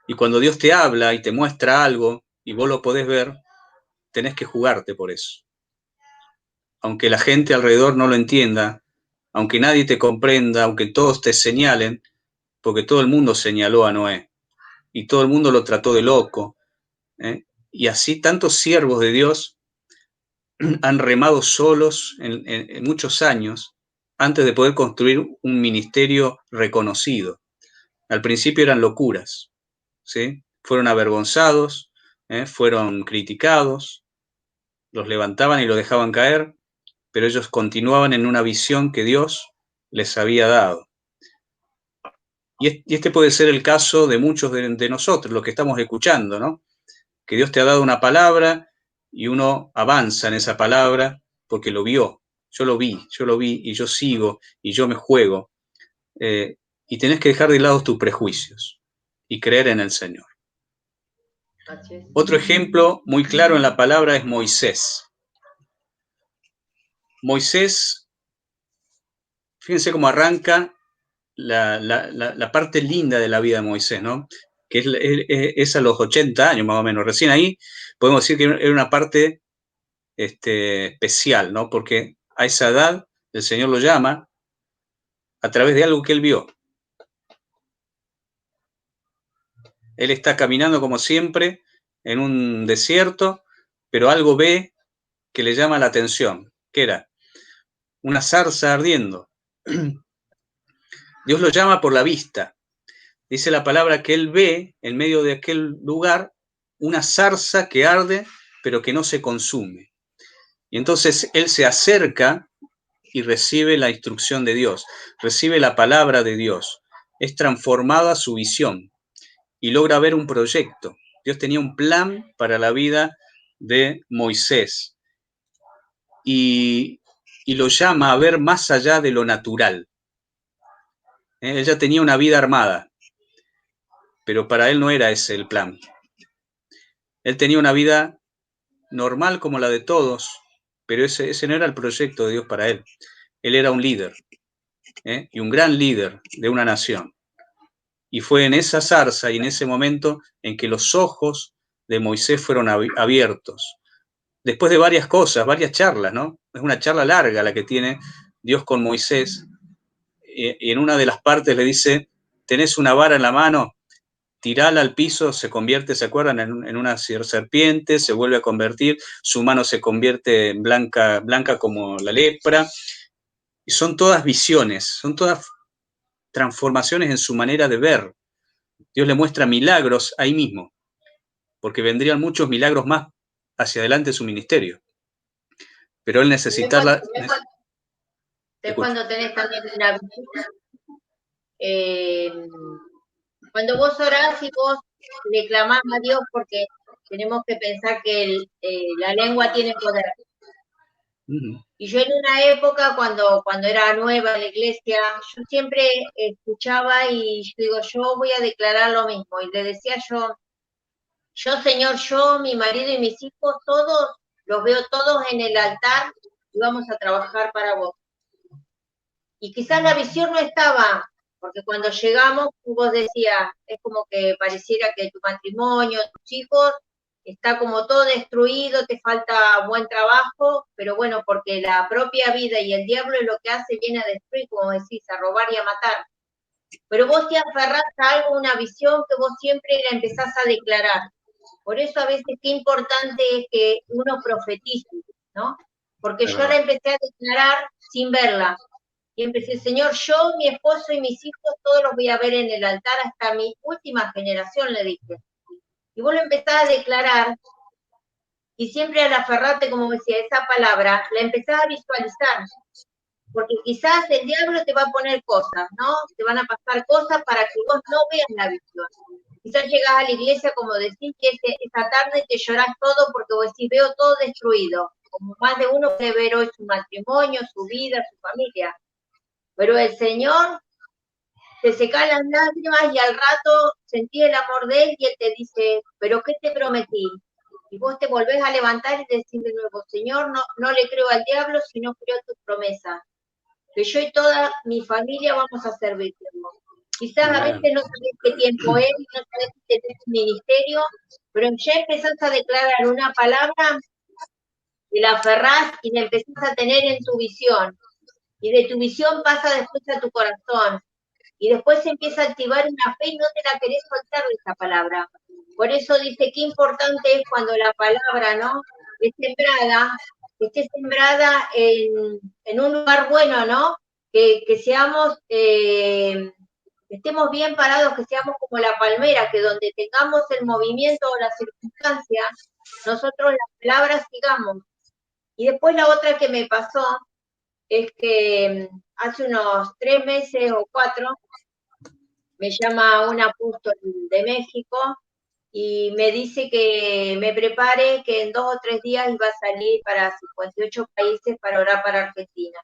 Y cuando Dios te habla y te muestra algo y vos lo podés ver, tenés que jugarte por eso. Aunque la gente alrededor no lo entienda, aunque nadie te comprenda, aunque todos te señalen, porque todo el mundo señaló a Noé y todo el mundo lo trató de loco, y así tantos siervos de Dios han remado solos en muchos años antes de poder construir un ministerio reconocido. Al principio eran locuras, ¿sí? Fueron avergonzados, fueron criticados, los levantaban y los dejaban caer, pero ellos continuaban en una visión que Dios les había dado. Y este puede ser el caso de muchos de nosotros, los que estamos escuchando, ¿no? Que Dios te ha dado una palabra y uno avanza en esa palabra porque lo vio. Yo lo vi y yo sigo y yo me juego. Y tenés que dejar de lado tus prejuicios y creer en el Señor. Así es. Otro ejemplo muy claro en la palabra es Moisés. Moisés, fíjense cómo arranca la parte linda de la vida de Moisés, ¿no? Que es a los 80 años más o menos. Recién ahí podemos decir que era una parte especial, ¿no? Porque a esa edad, el Señor lo llama a través de algo que él vio. Él está caminando como siempre en un desierto, pero algo ve que le llama la atención. ¿Qué era? Una zarza ardiendo. Dios lo llama por la vista. Dice la palabra que él ve en medio de aquel lugar una zarza que arde, pero que no se consume. Y entonces él se acerca y recibe la instrucción de Dios, recibe la palabra de Dios. Es transformada su visión y logra ver un proyecto. Dios tenía un plan para la vida de Moisés y lo llama a ver más allá de lo natural. Él ya tenía una vida armada, pero para él no era ese el plan. Él tenía una vida normal como la de todos, pero ese no era el proyecto de Dios para él. Él era un líder, y un gran líder de una nación. Y fue en esa zarza y en ese momento en que los ojos de Moisés fueron abiertos. Después de varias cosas, varias charlas, ¿no? Es una charla larga la que tiene Dios con Moisés. Y en una de las partes le dice, tenés una vara en la mano, tirala al piso, se convierte, ¿se acuerdan? En una serpiente, se vuelve a convertir, su mano se convierte en blanca como la lepra. Y son todas visiones, son todas transformaciones en su manera de ver. Dios le muestra milagros ahí mismo, porque vendrían muchos milagros más hacia adelante de su ministerio. Pero él necesitaba... Es cuando tenés también una visión. Cuando vos orás y vos le clamás a Dios, porque tenemos que pensar que la lengua tiene poder. Y yo en una época, cuando era nueva en la iglesia, yo siempre escuchaba y digo, yo voy a declarar lo mismo. Y le decía yo, Señor, yo, mi marido y mis hijos, todos, los veo todos en el altar y vamos a trabajar para vos. Y quizás la visión no estaba, porque cuando llegamos, vos decías, es como que pareciera que tu matrimonio, tus hijos, está como todo destruido, te falta buen trabajo, pero bueno, porque la propia vida y el diablo es lo que hace, viene a destruir, como decís, a robar y a matar. Pero vos te aferrás a algo, una visión que vos siempre la empezás a declarar. Por eso a veces qué importante es que uno profetice, ¿no? Porque yo la empecé a declarar sin verla. Y empecé, Señor, yo, mi esposo y mis hijos, todos los voy a ver en el altar hasta mi última generación, le dije. Y vos lo empezás a declarar, y siempre al aferrarte, como decía, esa palabra, la empezás a visualizar. Porque quizás el diablo te va a poner cosas, ¿no? Te van a pasar cosas para que vos no veas la visión. Quizás llegás a la iglesia, como decís, que esa tarde te llorás todo porque vos decís, veo todo destruido. Como más de uno puede ver hoy su matrimonio, su vida, su familia. Pero el Señor te seca las lágrimas y al rato sentí el amor de Él y Él te dice, ¿pero qué te prometí? Y vos te volvés a levantar y decís de nuevo, Señor, no le creo al diablo, sino creo tus promesas. Que yo y toda mi familia vamos a servirte. Quizás a veces no sabés qué tiempo es, no sabés si tenés un ministerio, pero ya empezás a declarar una palabra, y la aferrás y la empezás a tener en tu visión. Y de tu visión pasa después a tu corazón. Y después se empieza a activar una fe y no te la querés soltar de esa palabra. Por eso dice qué importante es cuando la palabra, ¿no?, es sembrada, que esté sembrada en un lugar bueno, ¿no? Que seamos, estemos bien parados, que seamos como la palmera, que donde tengamos el movimiento o la circunstancia, nosotros las palabras sigamos. Y después la otra que me pasó es que hace unos 3 meses o 4, me llama un apóstol de México y me dice que me prepare, que en 2 o 3 días iba a salir para 58 países para orar para Argentina.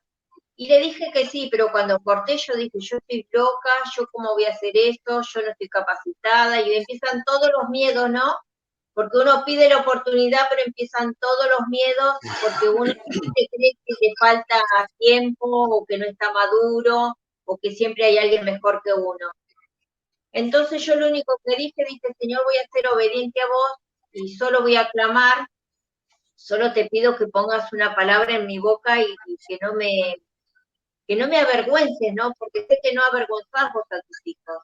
Y le dije que sí, pero cuando corté yo dije, yo estoy loca, yo cómo voy a hacer esto, yo no estoy capacitada, y empiezan todos los miedos, ¿no? Porque uno pide la oportunidad, pero empiezan todos los miedos, porque uno cree que le falta tiempo, o que no está maduro, o que siempre hay alguien mejor que uno. Entonces yo lo único que dije, Señor, voy a ser obediente a vos, y solo voy a clamar, solo te pido que pongas una palabra en mi boca y que no me avergüences, ¿no? Porque sé que no avergonzás vos a tus hijos.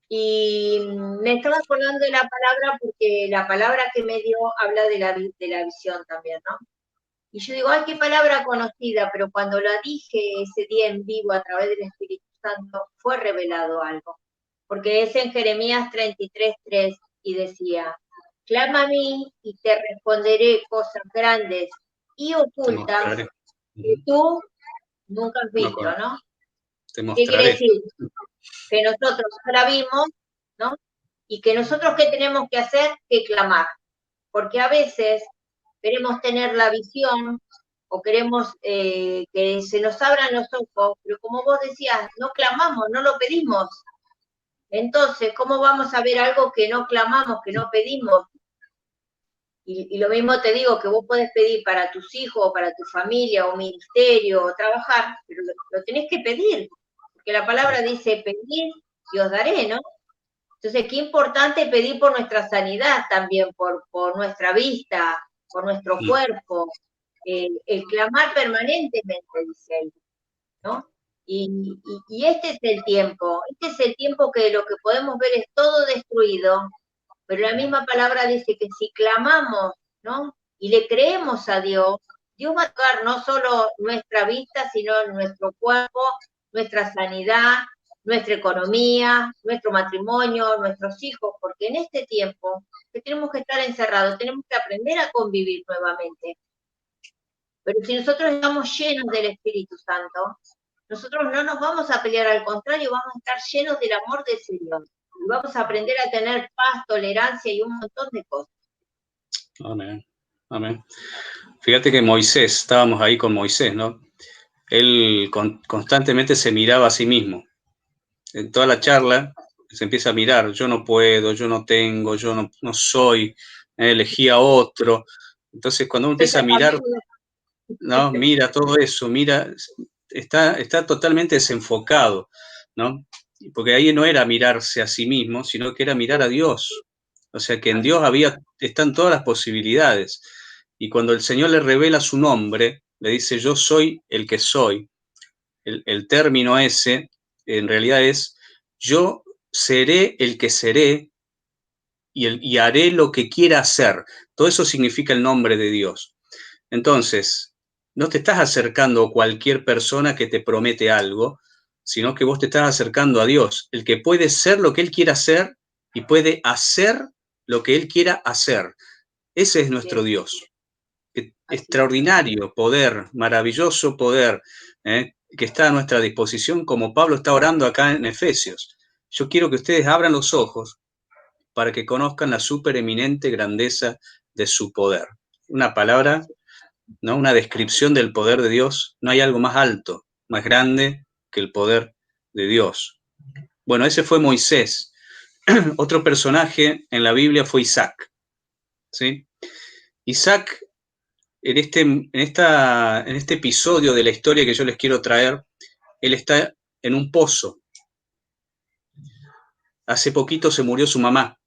Y me estaba acordando de la palabra porque la palabra que me dio habla de la visión también, ¿no? Y yo digo, ay, qué palabra conocida, pero cuando la dije ese día en vivo a través del Espíritu Santo, fue revelado algo. Porque es en Jeremías 33:3 y decía, clama a mí y te responderé cosas grandes y Te ocultas mostraré. que tú nunca has No, visto, ¿no? te ¿Qué quiere mostraré. decir? Que nosotros no la vimos, ¿no? Y que nosotros, ¿qué tenemos que hacer? Que clamar. Porque a veces queremos tener la visión o queremos que se nos abran los ojos, pero como vos decías, no clamamos, no lo pedimos. Entonces, ¿cómo vamos a ver algo que no clamamos, que no pedimos? Y lo mismo te digo, que vos podés pedir para tus hijos, o para tu familia, o ministerio, o trabajar, pero lo tenés que pedir, porque la palabra dice, pedir y os daré, ¿no? Entonces, qué importante pedir por nuestra sanidad también, por nuestra vista, por nuestro cuerpo, el clamar permanentemente, dice ahí, ¿no? Y este es el tiempo que lo que podemos ver es todo destruido, pero la misma palabra dice que si clamamos, ¿no? Y le creemos a Dios, Dios va a tocar no solo nuestra vista, sino nuestro cuerpo, nuestra sanidad, nuestra economía, nuestro matrimonio, nuestros hijos, porque en este tiempo que tenemos que estar encerrados, tenemos que aprender a convivir nuevamente. Pero si nosotros estamos llenos del Espíritu Santo, nosotros no nos vamos a pelear, al contrario, vamos a estar llenos del amor del Señor. Y vamos a aprender a tener paz, tolerancia y un montón de cosas. Amén. Amén. Fíjate que Moisés, estábamos ahí con Moisés, ¿no? Él constantemente se miraba a sí mismo. En toda la charla se empieza a mirar, yo no puedo, yo no tengo, yo no soy, elegí a otro. Entonces, cuando uno empieza a mirar, ¿no? Mira todo eso, mira, está totalmente desenfocado, ¿no? Porque ahí no era mirarse a sí mismo, sino que era mirar a Dios. O sea que en Dios están todas las posibilidades. Y cuando el Señor le revela su nombre, le dice, yo soy el que soy. El término ese, en realidad es, yo seré el que seré y haré lo que quiera hacer. Todo eso significa el nombre de Dios. Entonces, no te estás acercando a cualquier persona que te promete algo, sino que vos te estás acercando a Dios, el que puede ser lo que Él quiera hacer y puede hacer lo que Él quiera hacer. Ese es nuestro Dios. Extraordinario poder, maravilloso poder, que está a nuestra disposición, como Pablo está orando acá en Efesios. Yo quiero que ustedes abran los ojos para que conozcan la supereminente grandeza de su poder. Una palabra, ¿no? Una descripción del poder de Dios. No hay algo más alto, más grande que el poder de Dios. Bueno, ese fue Moisés. Otro personaje en la Biblia fue Isaac, ¿sí? Isaac, en este episodio de la historia que yo les quiero traer, él está en un pozo. Hace poquito se murió su mamá,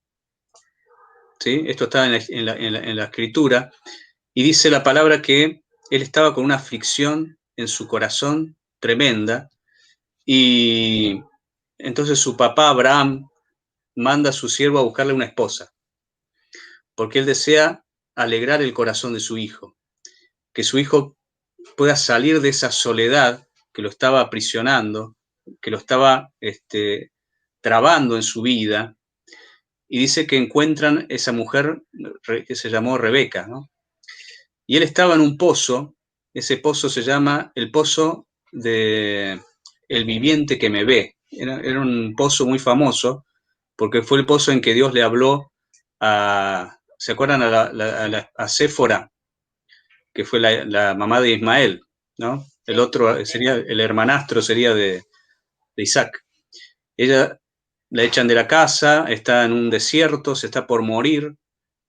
¿sí? Esto está en la escritura, y dice la palabra que él estaba con una aflicción en su corazón tremenda, y entonces su papá Abraham manda a su siervo a buscarle una esposa, porque él desea alegrar el corazón de su hijo, que su hijo pueda salir de esa soledad que lo estaba aprisionando, que lo estaba trabando en su vida, y dice que encuentran esa mujer que se llamó Rebeca, ¿no? Y él estaba en un pozo, ese pozo se llama el pozo de el viviente que me ve. Era un pozo muy famoso, porque fue el pozo en que Dios le habló ¿se acuerdan? A Séfora, que fue la mamá de Ismael, ¿no? El otro sería, el hermanastro sería de Isaac. Ella la echan de la casa, está en un desierto, se está por morir,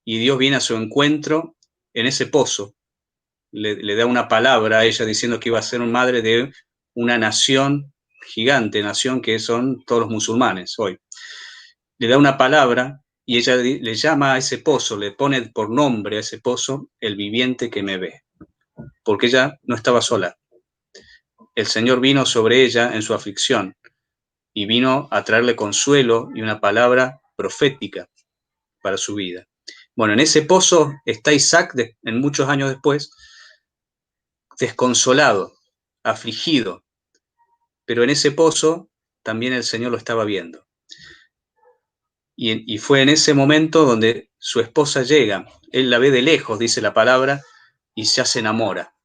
y Dios viene a su encuentro en ese pozo. Le da una palabra a ella diciendo que iba a ser madre de una nación gigante, nación que son todos los musulmanes hoy. Le da una palabra y ella le llama a ese pozo, le pone por nombre a ese pozo, el viviente que me ve, porque ella no estaba sola. El Señor vino sobre ella en su aflicción y vino a traerle consuelo y una palabra profética para su vida. Bueno, en ese pozo está Isaac, en muchos años después, desconsolado, afligido, pero en ese pozo también el Señor lo estaba viendo. Y fue en ese momento donde su esposa llega, él la ve de lejos, dice la palabra, y ya se enamora.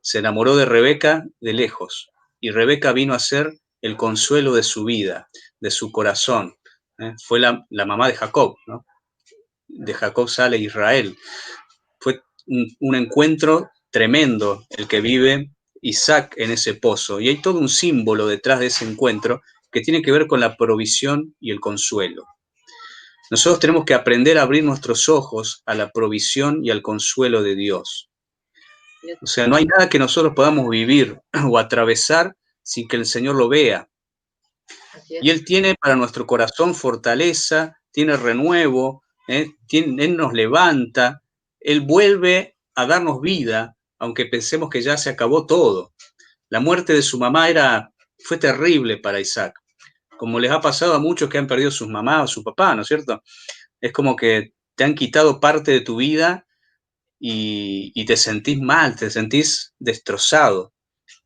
Se enamoró de Rebeca de lejos, y Rebeca vino a ser el consuelo de su vida, de su corazón. Fue la mamá de Jacob, ¿no? De Jacob sale Israel. Fue un encuentro tremendo el que vive Isaac en ese pozo, y hay todo un símbolo detrás de ese encuentro que tiene que ver con la provisión y el consuelo. Nosotros tenemos que aprender a abrir nuestros ojos a la provisión y al consuelo de Dios. O sea, no hay nada que nosotros podamos vivir o atravesar sin que el Señor lo vea. Y Él tiene para nuestro corazón fortaleza, tiene renuevo, Él nos levanta, Él vuelve a darnos vida, aunque pensemos que ya se acabó todo. La muerte de su mamá fue terrible para Isaac, como les ha pasado a muchos que han perdido sus mamás o su papá, ¿no es cierto? Es como que te han quitado parte de tu vida y te sentís mal, te sentís destrozado.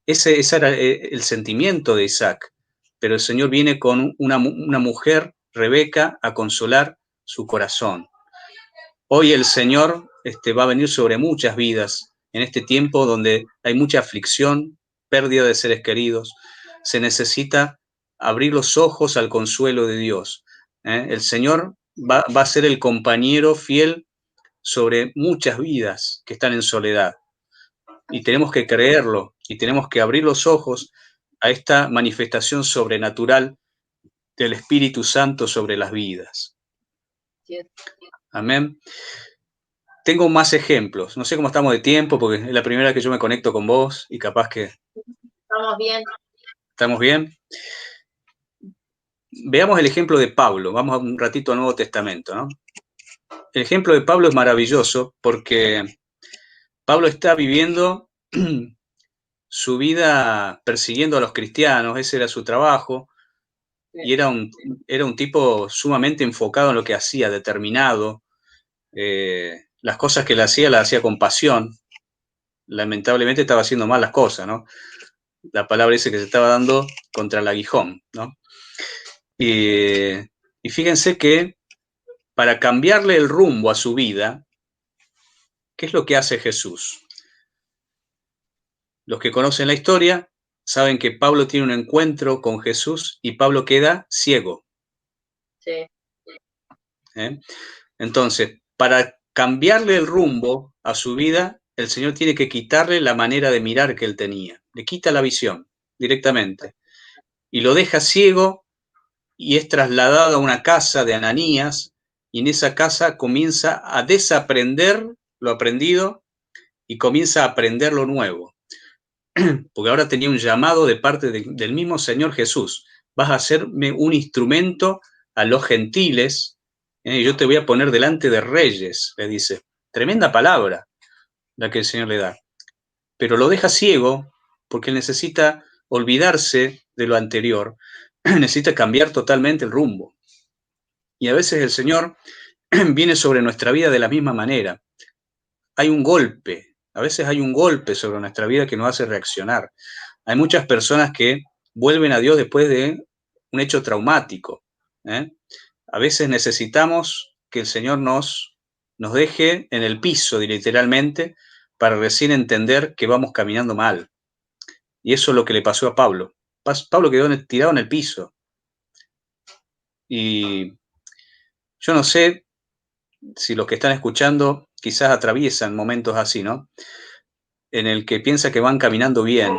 Ese era el sentimiento de Isaac, pero el Señor viene con una mujer, Rebeca, a consolar su corazón. Hoy el Señor va a venir sobre muchas vidas en este tiempo donde hay mucha aflicción, pérdida de seres queridos. Se necesita abrir los ojos al consuelo de Dios. El Señor va a ser el compañero fiel sobre muchas vidas que están en soledad. Y tenemos que creerlo y tenemos que abrir los ojos a esta manifestación sobrenatural del Espíritu Santo sobre las vidas. Amén. Tengo más ejemplos. No sé cómo estamos de tiempo, porque es la primera vez que yo me conecto con vos y capaz que... Estamos bien. ¿Estamos bien? Veamos el ejemplo de Pablo. Vamos un ratito al Nuevo Testamento, ¿no? El ejemplo de Pablo es maravilloso porque Pablo está viviendo su vida persiguiendo a los cristianos, ese era su trabajo, y era un tipo sumamente enfocado en lo que hacía, determinado. Las cosas que las hacía con pasión. Lamentablemente estaba haciendo mal las cosas, ¿no? La palabra dice que se estaba dando contra el aguijón, ¿no? Y fíjense que para cambiarle el rumbo a su vida, ¿qué es lo que hace Jesús? Los que conocen la historia saben que Pablo tiene un encuentro con Jesús y Pablo queda ciego. Sí. Entonces, para cambiarle el rumbo a su vida, el Señor tiene que quitarle la manera de mirar que él tenía. Le quita la visión directamente y lo deja ciego y es trasladado a una casa de Ananías y en esa casa comienza a desaprender lo aprendido y comienza a aprender lo nuevo. Porque ahora tenía un llamado de parte del mismo Señor Jesús. Vas a hacerme un instrumento a los gentiles, y yo te voy a poner delante de reyes, le dice. Tremenda palabra la que el Señor le da. Pero lo deja ciego porque necesita olvidarse de lo anterior, necesita cambiar totalmente el rumbo. Y a veces el Señor viene sobre nuestra vida de la misma manera. Hay un golpe, a veces hay un golpe sobre nuestra vida que nos hace reaccionar. Hay muchas personas que vuelven a Dios después de un hecho traumático. A veces necesitamos que el Señor nos deje en el piso, literalmente, para recién entender que vamos caminando mal. Y eso es lo que le pasó a Pablo. Pablo quedó tirado en el piso. Y yo no sé si los que están escuchando quizás atraviesan momentos así, ¿no? En el que piensa que van caminando bien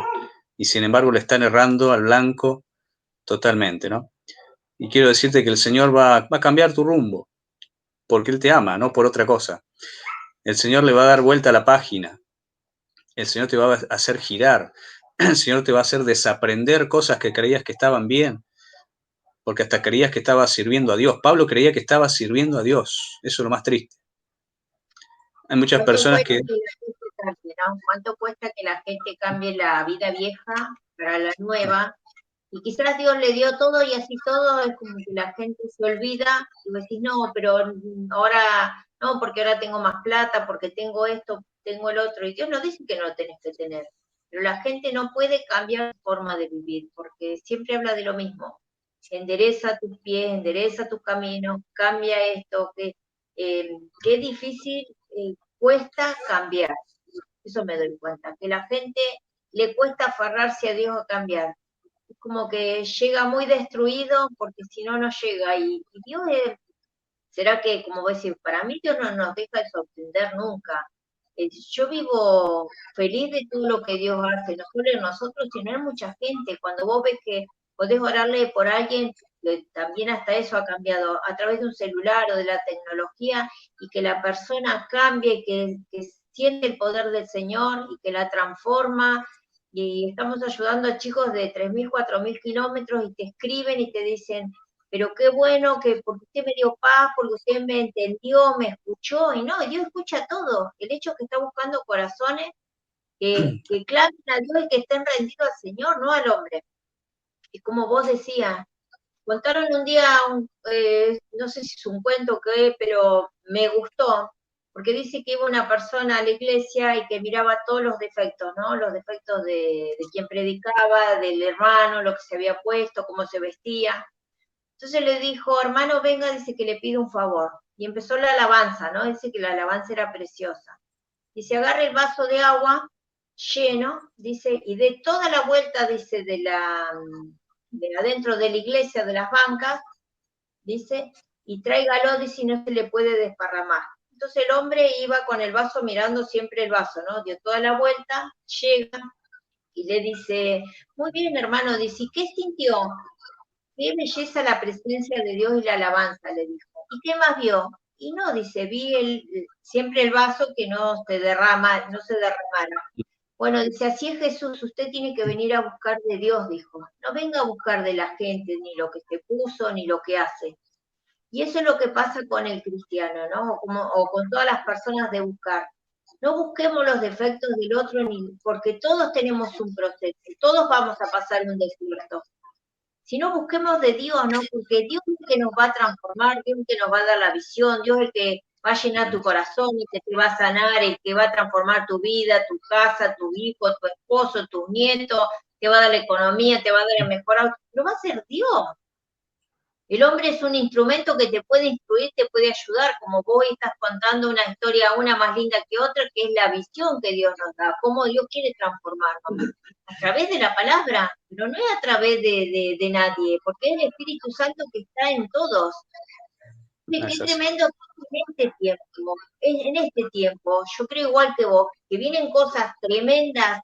y sin embargo le están errando al blanco totalmente, ¿no? Y quiero decirte que el Señor va a cambiar tu rumbo, porque Él te ama, no por otra cosa. El Señor le va a dar vuelta a la página. El Señor te va a hacer girar. El Señor te va a hacer desaprender cosas que creías que estaban bien. porque hasta creías que estabas sirviendo a Dios. Pablo creía que estaba sirviendo a Dios. Eso es lo más triste. Hay muchas ¿Cuánto personas cuesta que... que la gente cambie, no? ¿Cuánto cuesta que la gente cambie la vida vieja para la nueva? Y quizás Dios le dio todo y así todo es como que la gente se olvida y vos decís, no, pero ahora, no, porque ahora tengo más plata, porque tengo esto, tengo el otro. Y Dios no dice que no lo tenés que tener. Pero la gente no puede cambiar su forma de vivir, porque siempre habla de lo mismo. Endereza tus pies, endereza tus caminos, cambia esto, qué difícil cuesta cambiar. Eso me doy cuenta, que la gente le cuesta aferrarse a Dios a cambiar. Es como que llega muy destruido porque si no, no llega. Y Dios será que, como voy a decir, para mí Dios no nos deja de sorprender nunca. Yo vivo feliz de todo lo que Dios hace, no solo en nosotros, sino en mucha gente. Cuando vos ves que podés orarle por alguien, también hasta eso ha cambiado a través de un celular o de la tecnología, y que la persona cambie, que siente el poder del Señor y que la transforma. Y estamos ayudando a chicos de 3.000, 4.000 kilómetros y te escriben y te dicen, pero qué bueno que porque usted me dio paz, porque usted me entendió, me escuchó, y no, Dios escucha todo. El hecho es que está buscando corazones que clamen a Dios y que estén rendidos al Señor, no al hombre. Y como vos decías, contaron un día, no sé si es un cuento que, pero me gustó, porque dice que iba una persona a la iglesia y que miraba todos los defectos, ¿no? Los defectos de quien predicaba, del hermano, lo que se había puesto, cómo se vestía. Entonces le dijo, hermano, venga, dice que le pido un favor. Y empezó la alabanza, ¿no? Dice que la alabanza era preciosa. Dice, agarre el vaso de agua lleno, dice, y de toda la vuelta, dice, de adentro de la iglesia, de las bancas, dice, y tráigalo, dice, y no se le puede desparramar. Entonces el hombre iba con el vaso mirando siempre el vaso, ¿no? Dio toda la vuelta, llega y le dice, muy bien, hermano, dice, ¿y qué sintió? Qué belleza la presencia de Dios y la alabanza, le dijo. ¿Y qué más vio? Y no, dice, siempre el vaso que no se derramara. Bueno, dice, así es Jesús, usted tiene que venir a buscar de Dios, dijo. No venga a buscar de la gente, ni lo que se puso, ni lo que hace. Y eso es lo que pasa con el cristiano, ¿no? O con todas las personas de buscar. No busquemos los defectos del otro, porque todos tenemos un proceso, todos vamos a pasar un desierto. Si no, busquemos de Dios, ¿no? Porque Dios es el que nos va a transformar, Dios es el que nos va a dar la visión, Dios es el que va a llenar tu corazón, el que te va a sanar, el que va a transformar tu vida, tu casa, tu hijo, tu esposo, tus nietos, te va a dar la economía, te va a dar el mejor auto. Lo va a hacer Dios. El hombre es un instrumento que te puede instruir, te puede ayudar, como vos estás contando una historia, una más linda que otra, que es la visión que Dios nos da, cómo Dios quiere transformarnos. A través de la palabra, pero no es a través de nadie, porque es el Espíritu Santo que está en todos. Qué tremendo en este tiempo, yo creo igual que vos, que vienen cosas tremendas.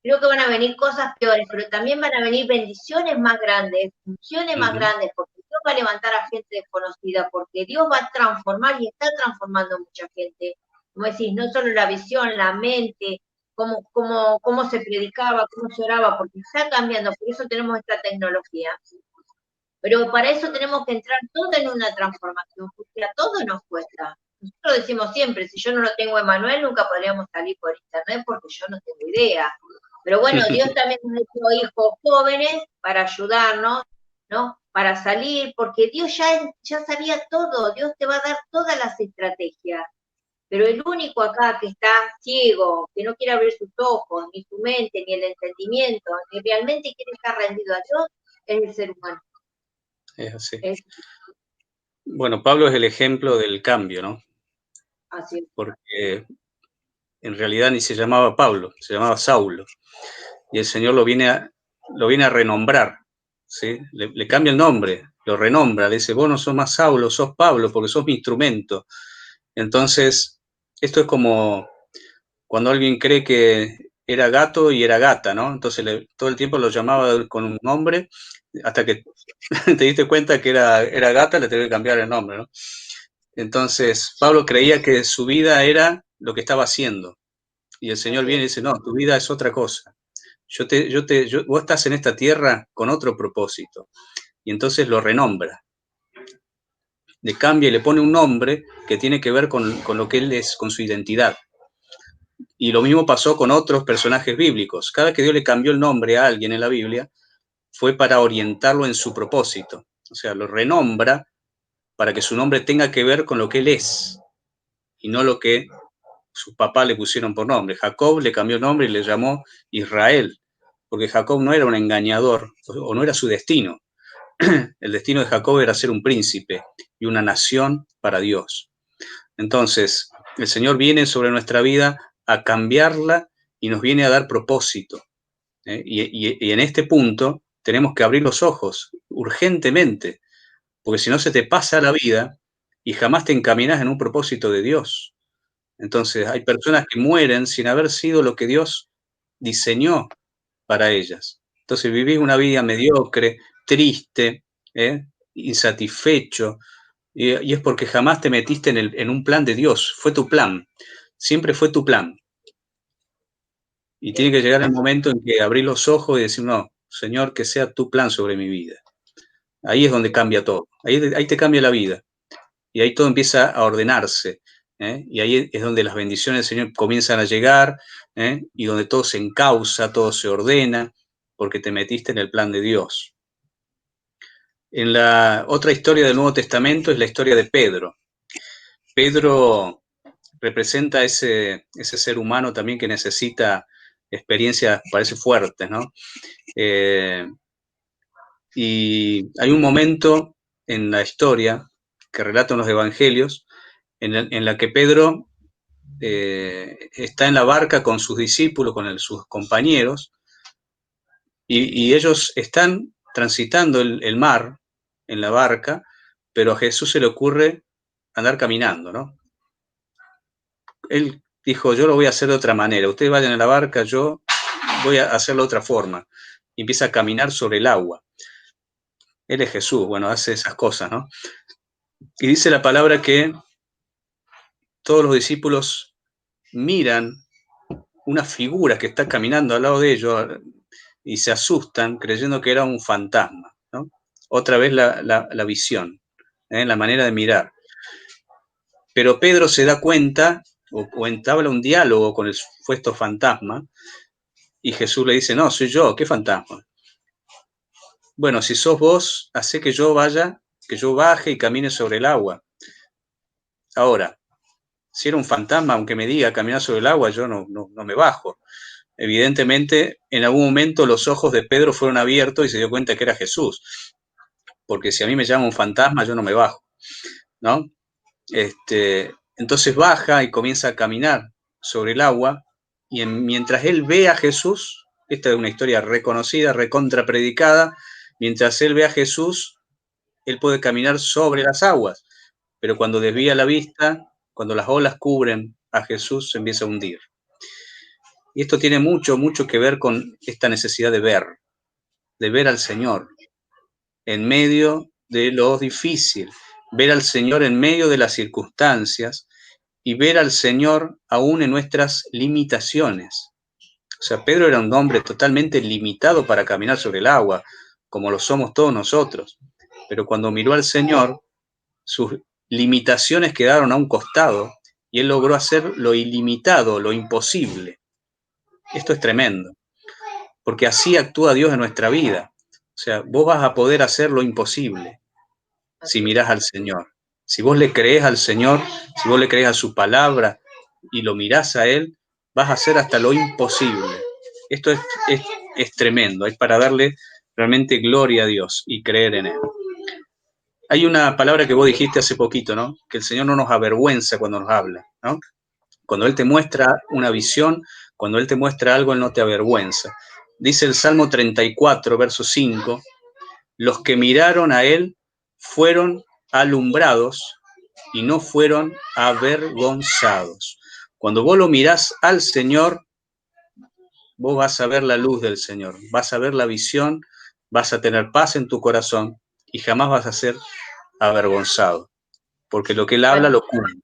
Creo que van a venir cosas peores, pero también van a venir bendiciones más grandes, funciones más grandes, porque Dios va a levantar a gente desconocida, porque Dios va a transformar y está transformando a mucha gente. Como decís, no solo la visión, la mente, cómo se predicaba, cómo se oraba, porque está cambiando, por eso tenemos esta tecnología. Pero para eso tenemos que entrar todo en una transformación, porque a todos nos cuesta. Nosotros decimos siempre, si yo no lo tengo Emanuel, nunca podríamos salir por internet porque yo no tengo idea. Pero bueno, Dios también nos dio hijos jóvenes para ayudarnos, ¿no? Para salir, porque Dios ya sabía todo, Dios te va a dar todas las estrategias. Pero el único acá que está ciego, que no quiere abrir sus ojos, ni su mente, ni el entendimiento, ni realmente quiere estar rendido a Dios, es el ser humano. Es así. Bueno, Pablo es el ejemplo del cambio, ¿no? Así es. Porque en realidad ni se llamaba Pablo, se llamaba Saulo. Y el Señor lo viene a renombrar, ¿sí? Le cambia el nombre, lo renombra, dice, vos no sos más Saulo, sos Pablo, porque sos mi instrumento. Entonces, esto es como cuando alguien cree que era gato y era gata, ¿no? Entonces todo el tiempo lo llamaba con un nombre, hasta que te diste cuenta que era gata, le tenía que cambiar el nombre, ¿no? Entonces, Pablo creía que su vida era lo que estaba haciendo. Y el Señor viene y dice, no, tu vida es otra cosa. Vos estás en esta tierra con otro propósito. y entonces lo renombra. Le cambia y le pone un nombre que tiene que ver con lo que él es, con su identidad. Y lo mismo pasó con otros personajes bíblicos. Cada que Dios le cambió el nombre a alguien en la Biblia, fue para orientarlo en su propósito. O sea, lo renombra para que su nombre tenga que ver con lo que él es, y no lo que sus papás le pusieron por nombre. Jacob le cambió el nombre y le llamó Israel, porque Jacob no era un engañador, o no era su destino. El destino de Jacob era ser un príncipe y una nación para Dios. Entonces, el Señor viene sobre nuestra vida a cambiarla y nos viene a dar propósito. Y en este punto tenemos que abrir los ojos urgentemente, porque si no se te pasa la vida y jamás te encaminas en un propósito de Dios. Entonces, hay personas que mueren sin haber sido lo que Dios diseñó para ellas. Entonces, vivís una vida mediocre, triste, insatisfecho, y es porque jamás te metiste en un plan de Dios. Fue tu plan, siempre fue tu plan. Y tiene que llegar el momento en que abrís los ojos y decir, no, Señor, que sea tu plan sobre mi vida. Ahí es donde cambia todo. Ahí te cambia la vida. Y ahí todo empieza a ordenarse. Y ahí es donde las bendiciones del Señor comienzan a llegar, y donde todo se encausa, todo se ordena, porque te metiste en el plan de Dios. En la otra historia del Nuevo Testamento es la historia de Pedro. Pedro representa ese ser humano también que necesita experiencias, parece fuertes, ¿no? Y hay un momento en la historia que relatan los evangelios en la que Pedro está en la barca con sus discípulos, con sus compañeros, y ellos están transitando el mar en la barca, pero a Jesús se le ocurre andar caminando, ¿no? Él dijo, yo lo voy a hacer de otra manera, ustedes vayan en la barca, yo voy a hacerlo de otra forma. Y empieza a caminar sobre el agua. Él es Jesús, bueno, hace esas cosas, ¿no? Y dice la palabra que todos los discípulos miran una figura que está caminando al lado de ellos y se asustan creyendo que era un fantasma, ¿no? Otra vez la visión, la manera de mirar. Pero Pedro se da cuenta o entabla un diálogo con el supuesto fantasma y Jesús le dice, no, soy yo, ¿qué fantasma? Bueno, si sos vos, hacé que yo vaya, que yo baje y camine sobre el agua. Ahora, si era un fantasma, aunque me diga caminar sobre el agua, yo no me bajo. Evidentemente, en algún momento los ojos de Pedro fueron abiertos y se dio cuenta que era Jesús. Porque si a mí me llama un fantasma, yo no me bajo, ¿no? Entonces baja y comienza a caminar sobre el agua y mientras él ve a Jesús, esta es una historia reconocida, recontrapredicada, mientras él ve a Jesús, él puede caminar sobre las aguas, pero cuando desvía la vista, cuando las olas cubren a Jesús, se empieza a hundir. Y esto tiene mucho, mucho que ver con esta necesidad de ver al Señor en medio de lo difícil, ver al Señor en medio de las circunstancias y ver al Señor aún en nuestras limitaciones. O sea, Pedro era un hombre totalmente limitado para caminar sobre el agua, como lo somos todos nosotros. Pero cuando miró al Señor, sus limitaciones quedaron a un costado y él logró hacer lo ilimitado, lo imposible. Esto es tremendo, porque así actúa Dios en nuestra vida. O sea, vos vas a poder hacer lo imposible si mirás al Señor. Si vos le creés al Señor, si vos le creés a su palabra y lo mirás a Él, vas a hacer hasta lo imposible. Esto es tremendo, es para darle realmente gloria a Dios y creer en Él. Hay una palabra que vos dijiste hace poquito, ¿no? Que el Señor no nos avergüenza cuando nos habla, ¿no? Cuando Él te muestra una visión, cuando Él te muestra algo, Él no te avergüenza. Dice el Salmo 34, verso 5, los que miraron a Él fueron alumbrados y no fueron avergonzados. Cuando vos lo mirás al Señor, vos vas a ver la luz del Señor, vas a ver la visión, vas a tener paz en tu corazón y jamás vas a ser avergonzado, porque lo que Él habla lo cumple.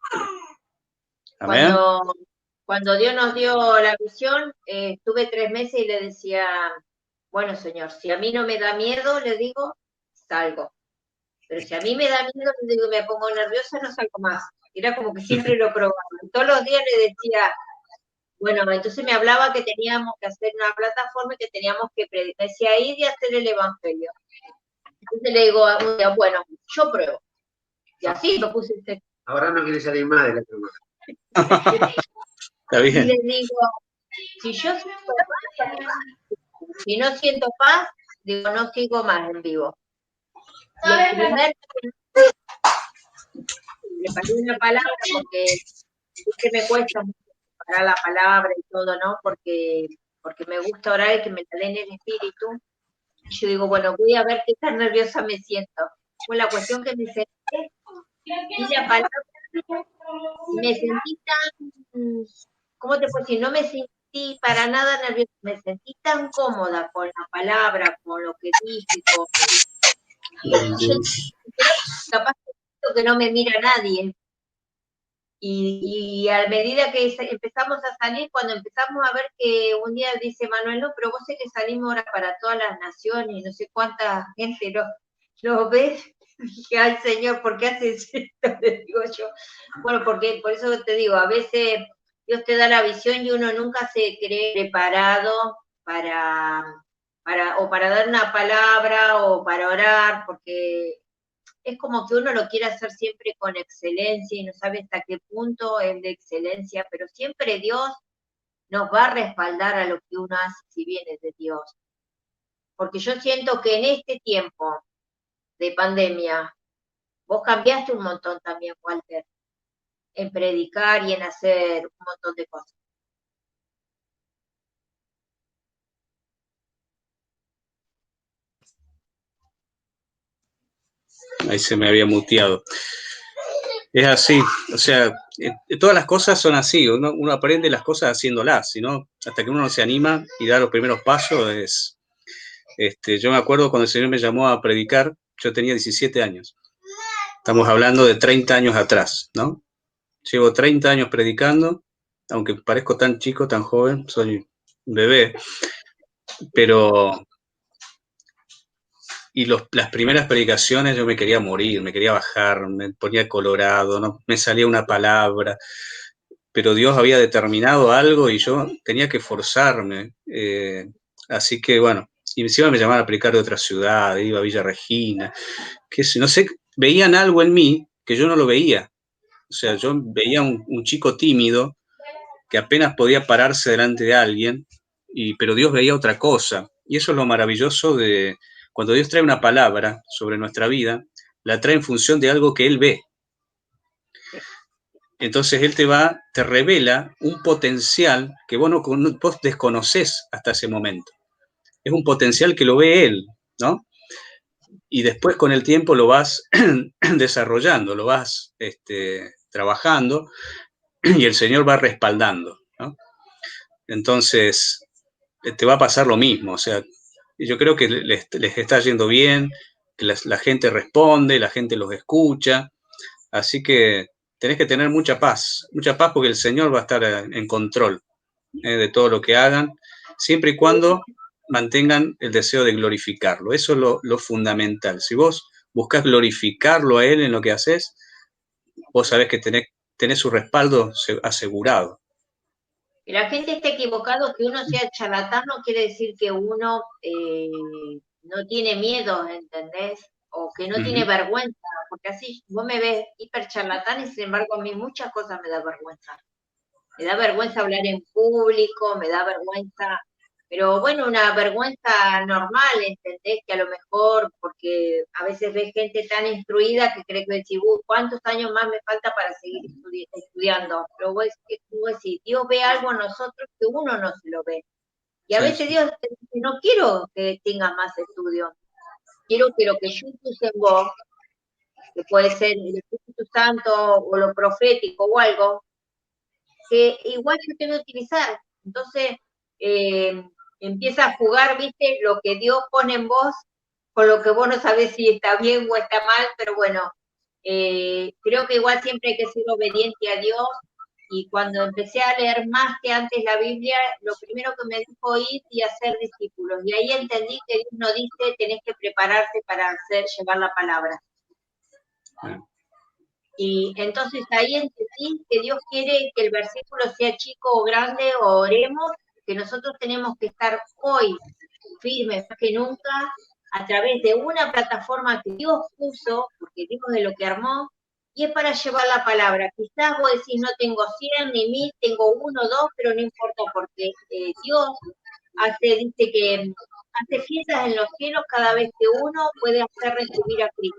Amén. Cuando Dios nos dio la visión, estuve 3 meses y le decía, bueno, Señor, si a mí no me da miedo, le digo, salgo. Pero si a mí me da miedo, digo, me pongo nerviosa, no salgo más. Era como que siempre lo probaba. Todos los días le decía, bueno, entonces me hablaba que teníamos que hacer una plataforma y que teníamos que predicar, decía, ir y hacer el evangelio. Entonces le digo un día, bueno, yo pruebo. Y así lo puse. Ahora no quiere salir más de la cámara. Está bien. Y le digo, si yo siento paz, si no siento paz, digo, no sigo más en vivo. Y el primer preparé una palabra porque siempre me cuesta mucho preparar la palabra y todo, ¿no? Porque me gusta orar y que me la den el espíritu. Y yo digo, bueno, voy a ver qué tan nerviosa me siento. Fue la cuestión que me senté y la palabra me sentí tan, ¿cómo te puedo decir? No me sentí para nada nerviosa, me sentí tan cómoda con la palabra, con lo que dije, con... Yo capaz que no me mira nadie. Y a medida que empezamos a salir, cuando empezamos a ver que un día dice Manuel, no, pero vos sé que salimos ahora para todas las naciones, y no sé cuánta gente lo ve, dije, ay Señor, ¿por qué haces esto? Le digo yo. Bueno, porque por eso te digo, a veces Dios te da la visión y uno nunca se cree preparado para dar una palabra o para orar, porque es como que uno lo quiere hacer siempre con excelencia y no sabe hasta qué punto es de excelencia, pero siempre Dios nos va a respaldar a lo que uno hace si viene de Dios. Porque yo siento que en este tiempo de pandemia, vos cambiaste un montón también, Walter, en predicar y en hacer un montón de cosas. Ahí se me había muteado. Es así, o sea, todas las cosas son así, uno aprende las cosas haciéndolas, sino hasta que uno no se anima y da los primeros pasos es... yo me acuerdo cuando el Señor me llamó a predicar, yo tenía 17 años. Estamos hablando de 30 años atrás, ¿no? Llevo 30 años predicando, aunque parezco tan chico, tan joven, soy un bebé, pero... Y las primeras predicaciones yo me quería morir, me quería bajar, me ponía colorado, no me salía una palabra, pero Dios había determinado algo y yo tenía que forzarme. Así que bueno, y encima me llamaban a predicar de otra ciudad, iba a Villa Regina, que no sé, veían algo en mí que yo no lo veía. O sea, yo veía un chico tímido que apenas podía pararse delante de alguien, pero Dios veía otra cosa. Y eso es lo maravilloso de cuando Dios trae una palabra sobre nuestra vida, la trae en función de algo que Él ve. Entonces Él te revela un potencial que vos desconocés hasta ese momento. Es un potencial que lo ve Él, ¿no? Y después con el tiempo lo vas desarrollando, lo vas trabajando y el Señor va respaldando, ¿no? Entonces te va a pasar lo mismo, o sea, yo creo que les está yendo bien, que la gente responde, la gente los escucha, así que tenés que tener mucha paz porque el Señor va a estar en control de todo lo que hagan, siempre y cuando mantengan el deseo de glorificarlo. Eso es lo fundamental. Si vos buscás glorificarlo a Él en lo que haces, vos sabés que tenés su respaldo asegurado. Que la gente esté equivocado, que uno sea charlatán no quiere decir que uno no tiene miedo, ¿entendés? O que no tiene vergüenza, porque así vos me ves hiper charlatán y sin embargo a mí muchas cosas me da vergüenza. Me da vergüenza hablar en público, me da vergüenza, pero bueno, una vergüenza normal, ¿entendés? Que a lo mejor, porque a veces ves gente tan instruida que cree que ¿cuántos años más me falta para seguir estudiando? Pero vos decís, Dios ve algo en nosotros que uno no se lo ve. Y a veces Dios te dice, no quiero que tengas más estudio, quiero que lo que yo puse en vos, que puede ser el Espíritu Santo o lo profético o algo, que igual yo tengo que utilizar. Entonces, empieza a jugar, viste, lo que Dios pone en vos, con lo que vos no sabés si está bien o está mal, pero bueno, creo que igual siempre hay que ser obediente a Dios y cuando empecé a leer más que antes la Biblia, lo primero que me dijo ir y hacer discípulos. Y ahí entendí que Dios no dice tenés que prepararte para llevar la palabra. Y entonces ahí entendí que Dios quiere que el versículo sea chico o grande, o oremos, que nosotros tenemos que estar hoy firmes más que nunca a través de una plataforma que Dios puso, porque Dios de lo que armó, y es para llevar la palabra. Quizás vos decís, no tengo 100 ni 1000, tengo 1 o 2, pero no importa, porque Dios dice que hace fiestas en los cielos cada vez que uno puede hacer recibir a Cristo.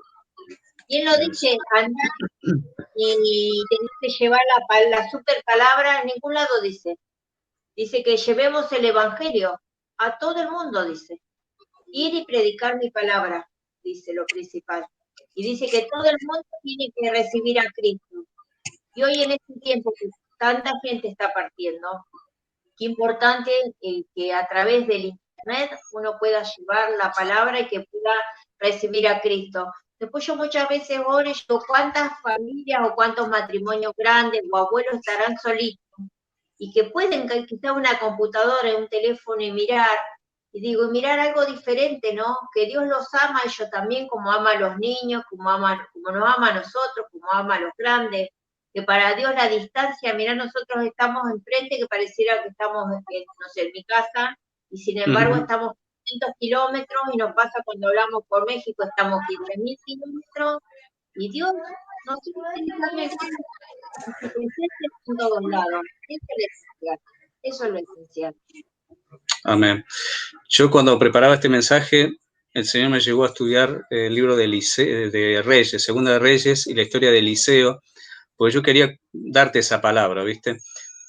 Y Él no dice, andá y tenés que llevar la super palabra, en ningún lado dice. Dice que llevemos el evangelio a todo el mundo, dice. Ir y predicar mi palabra, dice lo principal. Y dice que todo el mundo tiene que recibir a Cristo. Y hoy en este tiempo que tanta gente está partiendo, qué importante que a través del internet uno pueda llevar la palabra y que pueda recibir a Cristo. Después yo muchas veces oro y digo, ¿cuántas familias o cuántos matrimonios grandes o abuelos estarán solitos? Y que pueden quizá una computadora, un teléfono y mirar, y digo, mirar algo diferente, ¿no? Que Dios los ama ellos también, como ama a los niños, como nos ama a nosotros, como ama a los grandes, que para Dios la distancia, mirá, nosotros estamos enfrente, que pareciera que estamos, no sé, en mi casa, y sin embargo estamos 500 kilómetros, y nos pasa cuando hablamos por México, estamos 15.000 kilómetros, y Dios nos tiene su presencia en todos lados. Eso es lo esencial. Amén. Yo cuando preparaba este mensaje, el Señor me llevó a estudiar el libro de Reyes, Segunda de Reyes, y la historia de Eliseo, porque yo quería darte esa palabra, ¿viste?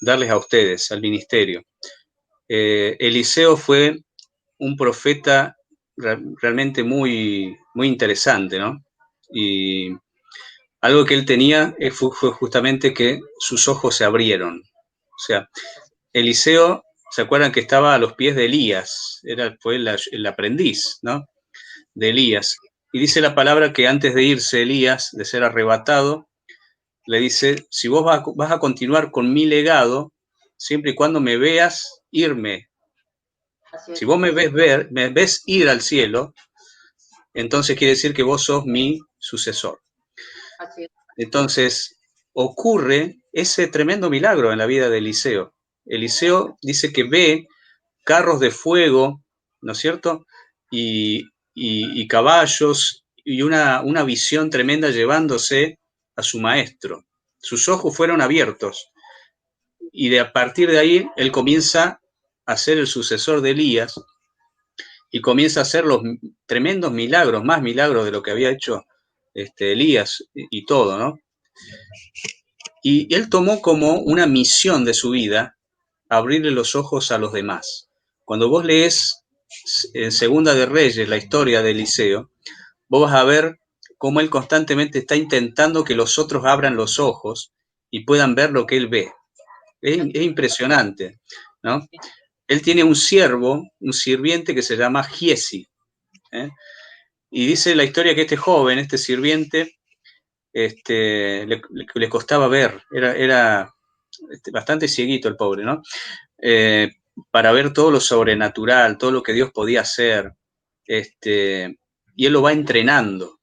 Darles a ustedes, al ministerio. Eliseo fue un profeta realmente muy, muy interesante, ¿no? Y algo que él tenía fue justamente que sus ojos se abrieron. O sea, Eliseo, ¿se acuerdan que estaba a los pies de Elías? Fue el aprendiz, ¿no? De Elías. Y dice la palabra que antes de irse Elías, de ser arrebatado, le dice, si vos vas a continuar con mi legado, siempre y cuando me veas irme. Si vos me ves ir al cielo, entonces quiere decir que vos sos mi sucesor. Entonces, ocurre ese tremendo milagro en la vida de Eliseo. Eliseo dice que ve carros de fuego, ¿no es cierto? Y caballos, y una visión tremenda llevándose a su maestro. Sus ojos fueron abiertos. Y a partir de ahí, él comienza a ser el sucesor de Elías, y comienza a hacer los tremendos milagros, más milagros de lo que había hecho Elías y todo, ¿no? Y él tomó como una misión de su vida abrirle los ojos a los demás. Cuando vos lees en Segunda de Reyes la historia de Eliseo, vos vas a ver cómo él constantemente está intentando que los otros abran los ojos y puedan ver lo que él ve. Es impresionante, ¿no? Él tiene un sirviente que se llama Giesi, ¿eh? Y dice la historia que este joven, este sirviente, le costaba ver, era bastante cieguito el pobre, ¿no? Para ver todo lo sobrenatural, todo lo que Dios podía hacer, y él lo va entrenando,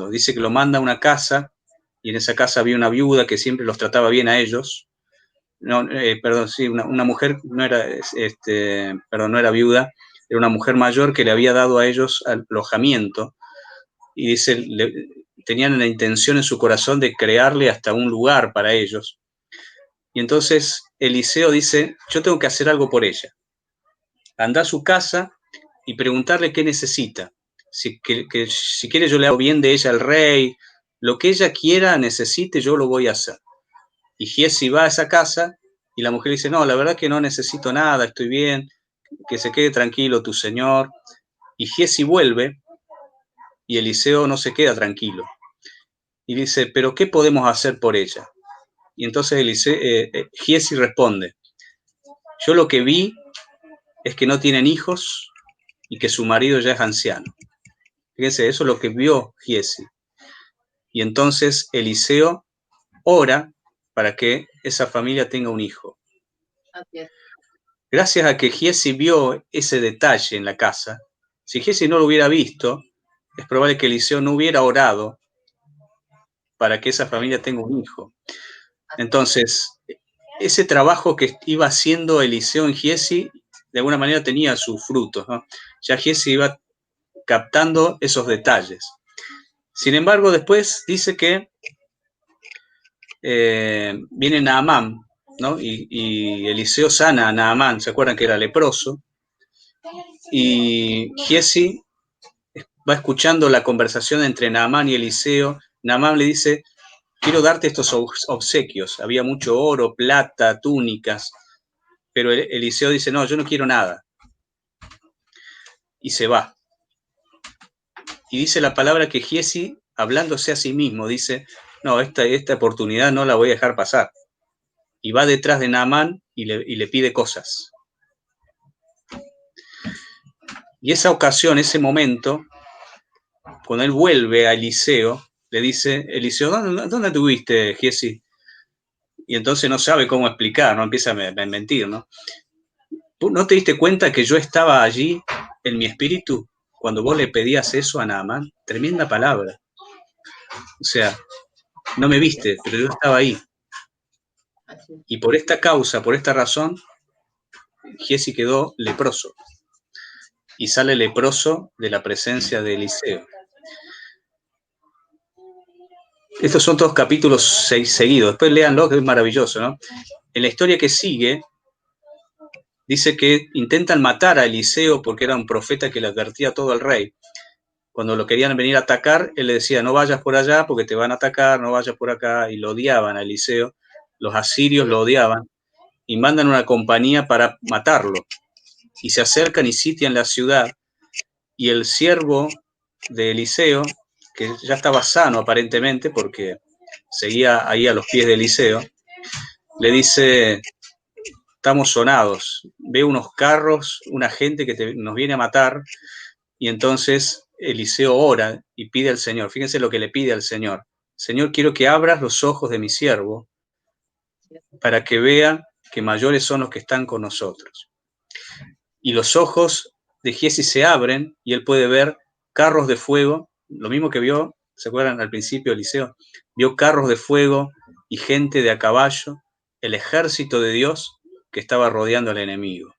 dice que lo manda a una casa, y en esa casa había una viuda que siempre los trataba bien a ellos, no, perdón, sí, una mujer, no era viuda, era una mujer mayor que le había dado a ellos alojamiento, y dice, tenían la intención en su corazón de crearle hasta un lugar para ellos. Y entonces Eliseo dice, yo tengo que hacer algo por ella. Anda a su casa y preguntarle qué necesita. Si quiere yo le hago bien de ella al rey, lo que ella quiera, necesite, yo lo voy a hacer. Y Giesi va a esa casa y la mujer dice, no, la verdad que no necesito nada, estoy bien, que se quede tranquilo tu señor. Y Giesi vuelve y Eliseo no se queda tranquilo. Y dice, pero ¿qué podemos hacer por ella? Y entonces Giesi responde, yo lo que vi es que no tienen hijos y que su marido ya es anciano. Fíjense, eso es lo que vio Giesi. Y entonces Eliseo ora para que esa familia tenga un hijo. Así es. Gracias a que Giesi vio ese detalle en la casa, si Giesi no lo hubiera visto, es probable que Eliseo no hubiera orado para que esa familia tenga un hijo. Entonces, ese trabajo que iba haciendo Eliseo en Giesi, de alguna manera tenía sus frutos, ¿no? Ya Giesi iba captando esos detalles. Sin embargo, después dice que viene Naamán, ¿no? Y Eliseo sana a Naamán, ¿se acuerdan que era leproso? Y Giesi va escuchando la conversación entre Naamán y Eliseo. Naamán le dice, quiero darte estos obsequios. Había mucho oro, plata, túnicas, pero Eliseo dice, no, yo no quiero nada. Y se va. Y dice la palabra que Giesi, hablándose a sí mismo, dice, no, esta oportunidad no la voy a dejar pasar. Y va detrás de Naamán y le pide cosas. Y esa ocasión, ese momento, cuando él vuelve a Eliseo, le dice, Eliseo, ¿dónde estuviste, Giesi? Y entonces no sabe cómo explicar, ¿no? Empieza a mentir, ¿no? ¿No te diste cuenta que yo estaba allí en mi espíritu cuando vos le pedías eso a Naamán? Tremenda palabra. O sea, no me viste, pero yo estaba ahí. Y por esta causa, por esta razón, Giesi quedó leproso. Y sale leproso de la presencia de Eliseo. Estos son todos capítulos seguidos. Después léanlo, que es maravilloso, ¿no? En la historia que sigue, dice que intentan matar a Eliseo porque era un profeta que le advertía todo al rey. Cuando lo querían venir a atacar, él le decía, no vayas por allá porque te van a atacar, no vayas por acá, y lo odiaban a Eliseo. Los asirios lo odiaban y mandan una compañía para matarlo. Y se acercan y sitian la ciudad, y el siervo de Eliseo, que ya estaba sano aparentemente porque seguía ahí a los pies de Eliseo, le dice, estamos sonados, veo unos carros, una gente que nos viene a matar. Y entonces Eliseo ora y pide al Señor. Fíjense lo que le pide al Señor. Señor, quiero que abras los ojos de mi siervo para que vea que mayores son los que están con nosotros. Y los ojos de Giesi se abren y él puede ver carros de fuego, lo mismo que vio, ¿se acuerdan al principio Eliseo? Vio carros de fuego y gente de a caballo, el ejército de Dios que estaba rodeando al enemigo.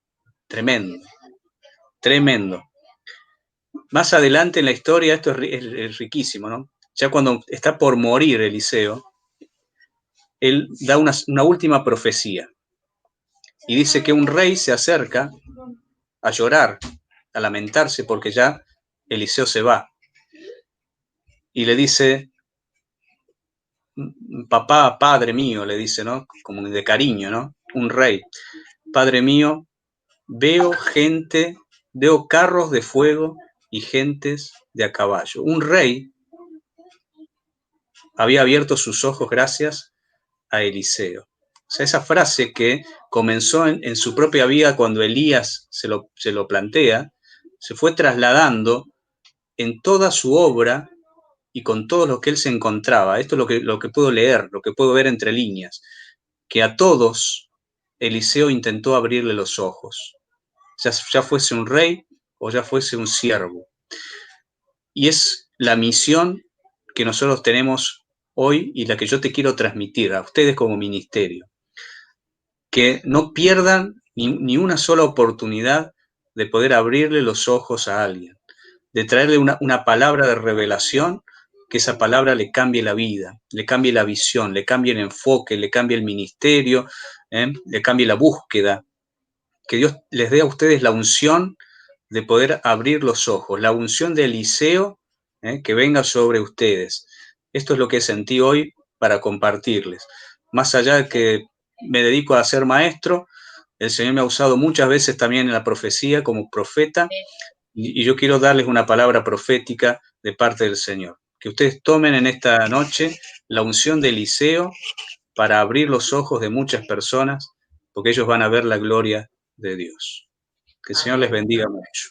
Tremendo, tremendo. Más adelante en la historia, esto es riquísimo, ¿no? Ya cuando está por morir Eliseo, él da una última profecía y dice que un rey se acerca a llorar, a lamentarse porque ya Eliseo se va. Y le dice, papá, padre mío, le dice, ¿no? Como de cariño, ¿no? Un rey, padre mío, veo gente, veo carros de fuego y gentes de a caballo. Un rey había abierto sus ojos gracias a Eliseo. O sea, esa frase que comenzó en su propia vida cuando Elías se lo plantea, se fue trasladando en toda su obra y con todo lo que él se encontraba. Esto es lo que puedo leer, lo que puedo ver entre líneas, que a todos Eliseo intentó abrirle los ojos, ya fuese un rey o ya fuese un siervo. Y es la misión que nosotros tenemos hoy y la que yo te quiero transmitir a ustedes como ministerio. Que no pierdan ni una sola oportunidad de poder abrirle los ojos a alguien, de traerle una palabra de revelación, que esa palabra le cambie la vida, le cambie la visión, le cambie el enfoque, le cambie el ministerio, le cambie la búsqueda. Que Dios les dé a ustedes la unción de poder abrir los ojos, la unción de Eliseo, que venga sobre ustedes. Esto es lo que sentí hoy para compartirles. Más allá de que me dedico a ser maestro, el Señor me ha usado muchas veces también en la profecía como profeta, y yo quiero darles una palabra profética de parte del Señor. Que ustedes tomen en esta noche la unción de Eliseo para abrir los ojos de muchas personas, porque ellos van a ver la gloria de Dios. Que el Señor les bendiga mucho.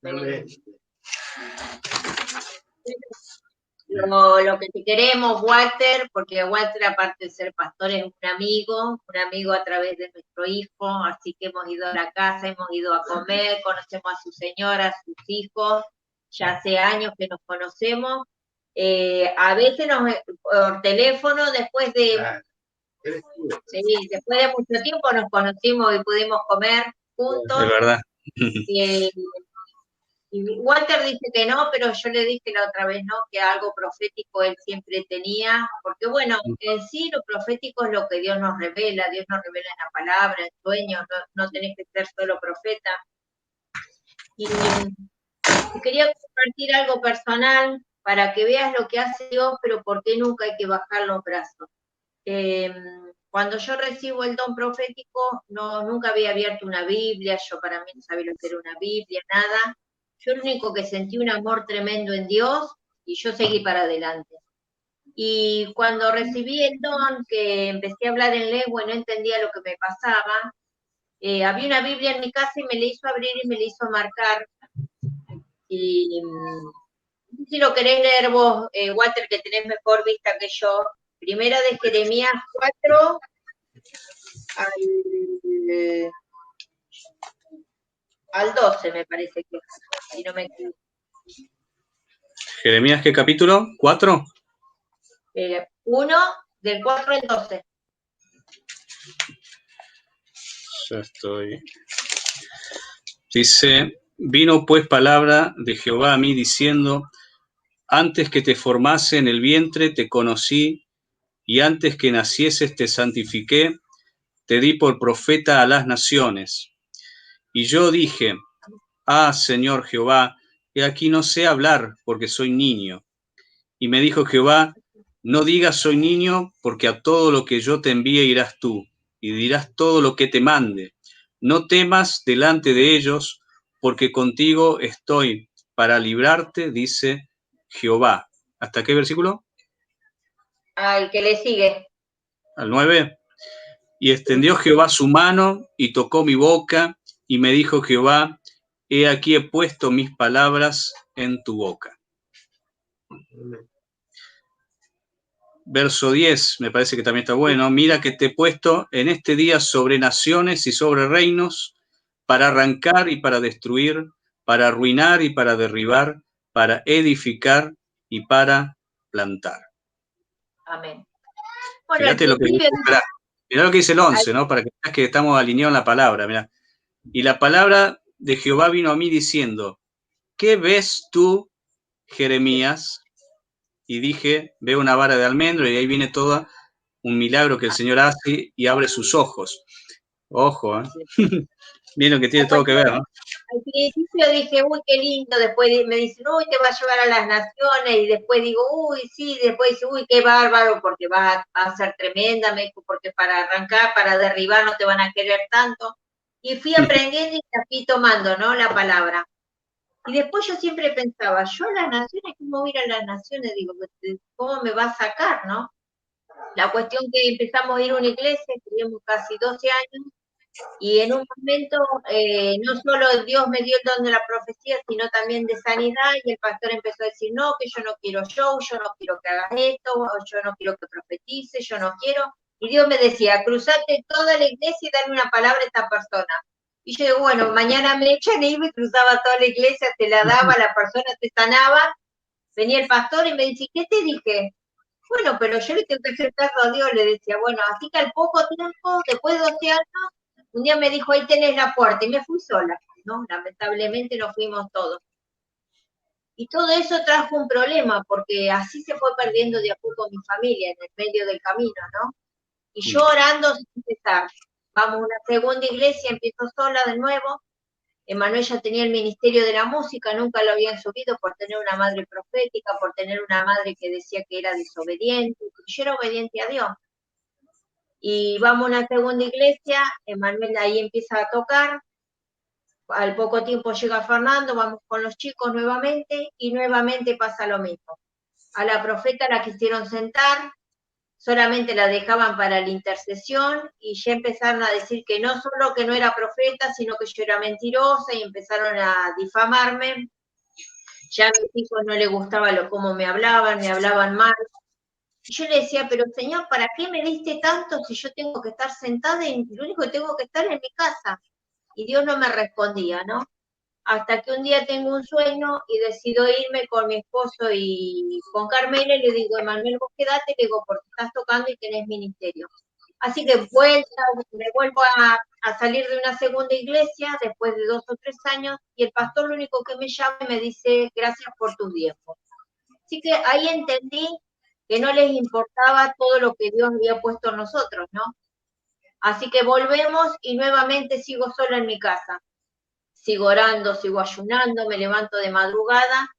Amén. lo que te queremos, Walter, porque Walter, aparte de ser pastor, es un amigo a través de nuestro hijo, así que hemos ido a la casa, hemos ido a comer, conocemos a su señora, a sus hijos, ya hace años que nos conocemos. A veces por teléfono, después de mucho tiempo nos conocimos y pudimos comer juntos. Es verdad. Y Walter dice que no, pero yo le dije la otra vez, ¿no? Que algo profético él siempre tenía, porque bueno, en sí lo profético es lo que Dios nos revela en la palabra, en sueños, no tenés que ser solo profeta. Y quería compartir algo personal para que veas lo que hace Dios, pero por qué nunca hay que bajar los brazos. Cuando yo recibo el don profético, nunca había abierto una Biblia, yo para mí no sabía lo que era una Biblia, nada. Yo lo único que sentí un amor tremendo en Dios y yo seguí para adelante. Y cuando recibí el don, que empecé a hablar en lengua y no entendía lo que me pasaba, había una Biblia en mi casa y me la hizo abrir y me la hizo marcar. Y si lo querés leer vos, Walter, que tenés mejor vista que yo, primera de Jeremías 4 al 12, me parece que, si no me equivoco. Jeremías, ¿qué capítulo? ¿4? 1, del 4 al 12. Ya estoy. Dice, vino pues palabra de Jehová a mí diciendo, antes que te formase en el vientre te conocí, y antes que nacieses te santifiqué, te di por profeta a las naciones. Y yo dije, Señor Jehová, he aquí no sé hablar porque soy niño. Y me dijo Jehová, no digas soy niño, porque a todo lo que yo te envíe irás tú, y dirás todo lo que te mande. No temas delante de ellos, porque contigo estoy para librarte, dice Jehová. ¿Hasta qué versículo? Al que le sigue. Al 9. Y extendió Jehová su mano y tocó mi boca, y me dijo Jehová, he aquí he puesto mis palabras en tu boca. Verso 10, me parece que también está bueno. Mira que te he puesto en este día sobre naciones y sobre reinos, para arrancar y para destruir, para arruinar y para derribar, para edificar y para plantar. Amén. Bueno, Fíjate lo que dice, mirá lo que dice el 11, ¿no? Para que veas que estamos alineados en la palabra. Mirá. Y la palabra de Jehová vino a mí diciendo, ¿qué ves tú, Jeremías? Y dije, veo una vara de almendro, y ahí viene todo un milagro que el Señor hace y abre sus ojos. Ojo, ¿eh? Bien lo que tiene todo que ver, ¿no? Al principio dije, uy, qué lindo, después me dicen, uy, te va a llevar a las naciones, y después digo, uy, sí, después dice, uy, qué bárbaro, porque va a ser tremenda, me dijo, porque para arrancar, para derribar no te van a querer tanto. Y fui aprendiendo y la fui tomando, ¿no? La palabra. Y después yo siempre pensaba, yo a las naciones, ¿cómo voy a ir a las naciones? Digo, ¿cómo me va a sacar, no? La cuestión que empezamos a ir a una iglesia, teníamos casi 12 años, y en un momento no solo Dios me dio el don de la profecía, sino también de sanidad, y el pastor empezó a decir, no, que yo no quiero show, yo no quiero que hagas esto, yo no quiero que profetices, yo no quiero. Y Dios me decía, cruzate toda la iglesia y dale una palabra a esta persona. Y yo digo, bueno, mañana me echan y me cruzaba toda la iglesia, te la daba, la persona te sanaba, venía el pastor y me dice, ¿qué te dije? Bueno, pero yo le tengo que hacer caso a Dios, le decía, bueno, así que al poco tiempo, después de 12 años, un día me dijo, ahí tenés la puerta, y me fui sola, ¿no? Lamentablemente nos fuimos todos. Y todo eso trajo un problema, porque así se fue perdiendo de a poco mi familia en el medio del camino, ¿no? Y yo orando sin cesar. Vamos a una segunda iglesia, empiezo sola de nuevo. Emanuel ya tenía el ministerio de la música, nunca lo habían subido por tener una madre profética, por tener una madre que decía que era desobediente, yo era obediente a Dios. Y vamos a una segunda iglesia, Emanuel ahí empieza a tocar, al poco tiempo llega Fernando, vamos con los chicos nuevamente, y nuevamente pasa lo mismo. A la profeta la quisieron sentar, solamente la dejaban para la intercesión, y ya empezaron a decir que no solo que no era profeta, sino que yo era mentirosa, y empezaron a difamarme. ya a mis hijos no les gustaba cómo me hablaban mal. Y yo le decía, pero Señor, ¿para qué me diste tanto si yo tengo que estar sentada y lo único que tengo que estar es en mi casa? Y Dios no me respondía, ¿no? Hasta que un día tengo un sueño y decido irme con mi esposo y con Carmela y le digo, Emanuel, vos quedate, le digo, porque estás tocando y tenés ministerio. Así que me vuelvo a salir de una segunda iglesia después de 2 o 3 años y el pastor lo único que me llama y me dice, gracias por tus diezmos. Así que ahí entendí que no les importaba todo lo que Dios había puesto en nosotros, ¿no? Así que volvemos y nuevamente sigo sola en mi casa. Sigo orando, sigo ayunando, me levanto de madrugada,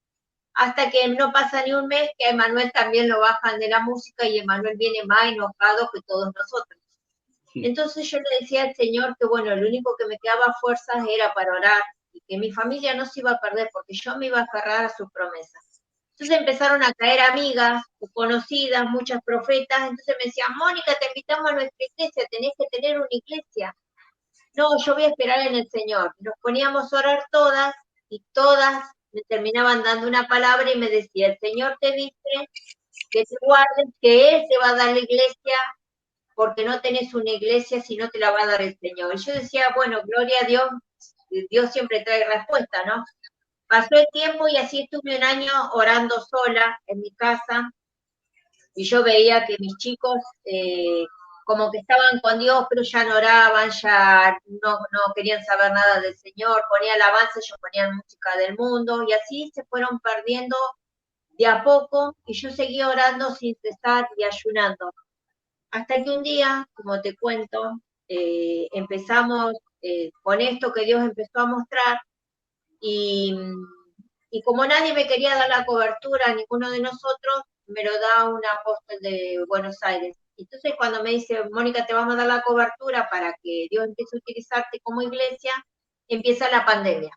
hasta que no pasa ni un mes que a Emanuel también lo bajan de la música y Emanuel viene más enojado que todos nosotros. Entonces yo le decía al Señor que bueno, lo único que me quedaba fuerzas era para orar y que mi familia no se iba a perder porque yo me iba a aferrar a sus promesas. Entonces empezaron a caer amigas, conocidas, muchas profetas, entonces me decían, Mónica, te invitamos a nuestra iglesia, tenés que tener una iglesia. No, yo voy a esperar en el Señor. Nos poníamos a orar todas y todas me terminaban dando una palabra y me decía, el Señor te dice que te guardes, que Él te va a dar la iglesia, porque no tenés una iglesia si no te la va a dar el Señor. Y yo decía, bueno, gloria a Dios, Dios siempre trae respuesta, ¿no? Pasó el tiempo y así estuve un año orando sola en mi casa y yo veía que mis chicos como que estaban con Dios, pero ya no oraban, ya no querían saber nada del Señor, ponía alabanza, ellos ponían música del mundo y así se fueron perdiendo de a poco y yo seguía orando sin cesar y ayunando. Hasta que un día, como te cuento, empezamos con esto que Dios empezó a mostrar y como nadie me quería dar la cobertura, ninguno de nosotros, me lo da un apóstol de Buenos Aires. Entonces cuando me dice, Mónica, te vamos a dar la cobertura para que Dios empiece a utilizarte como iglesia, empieza la pandemia.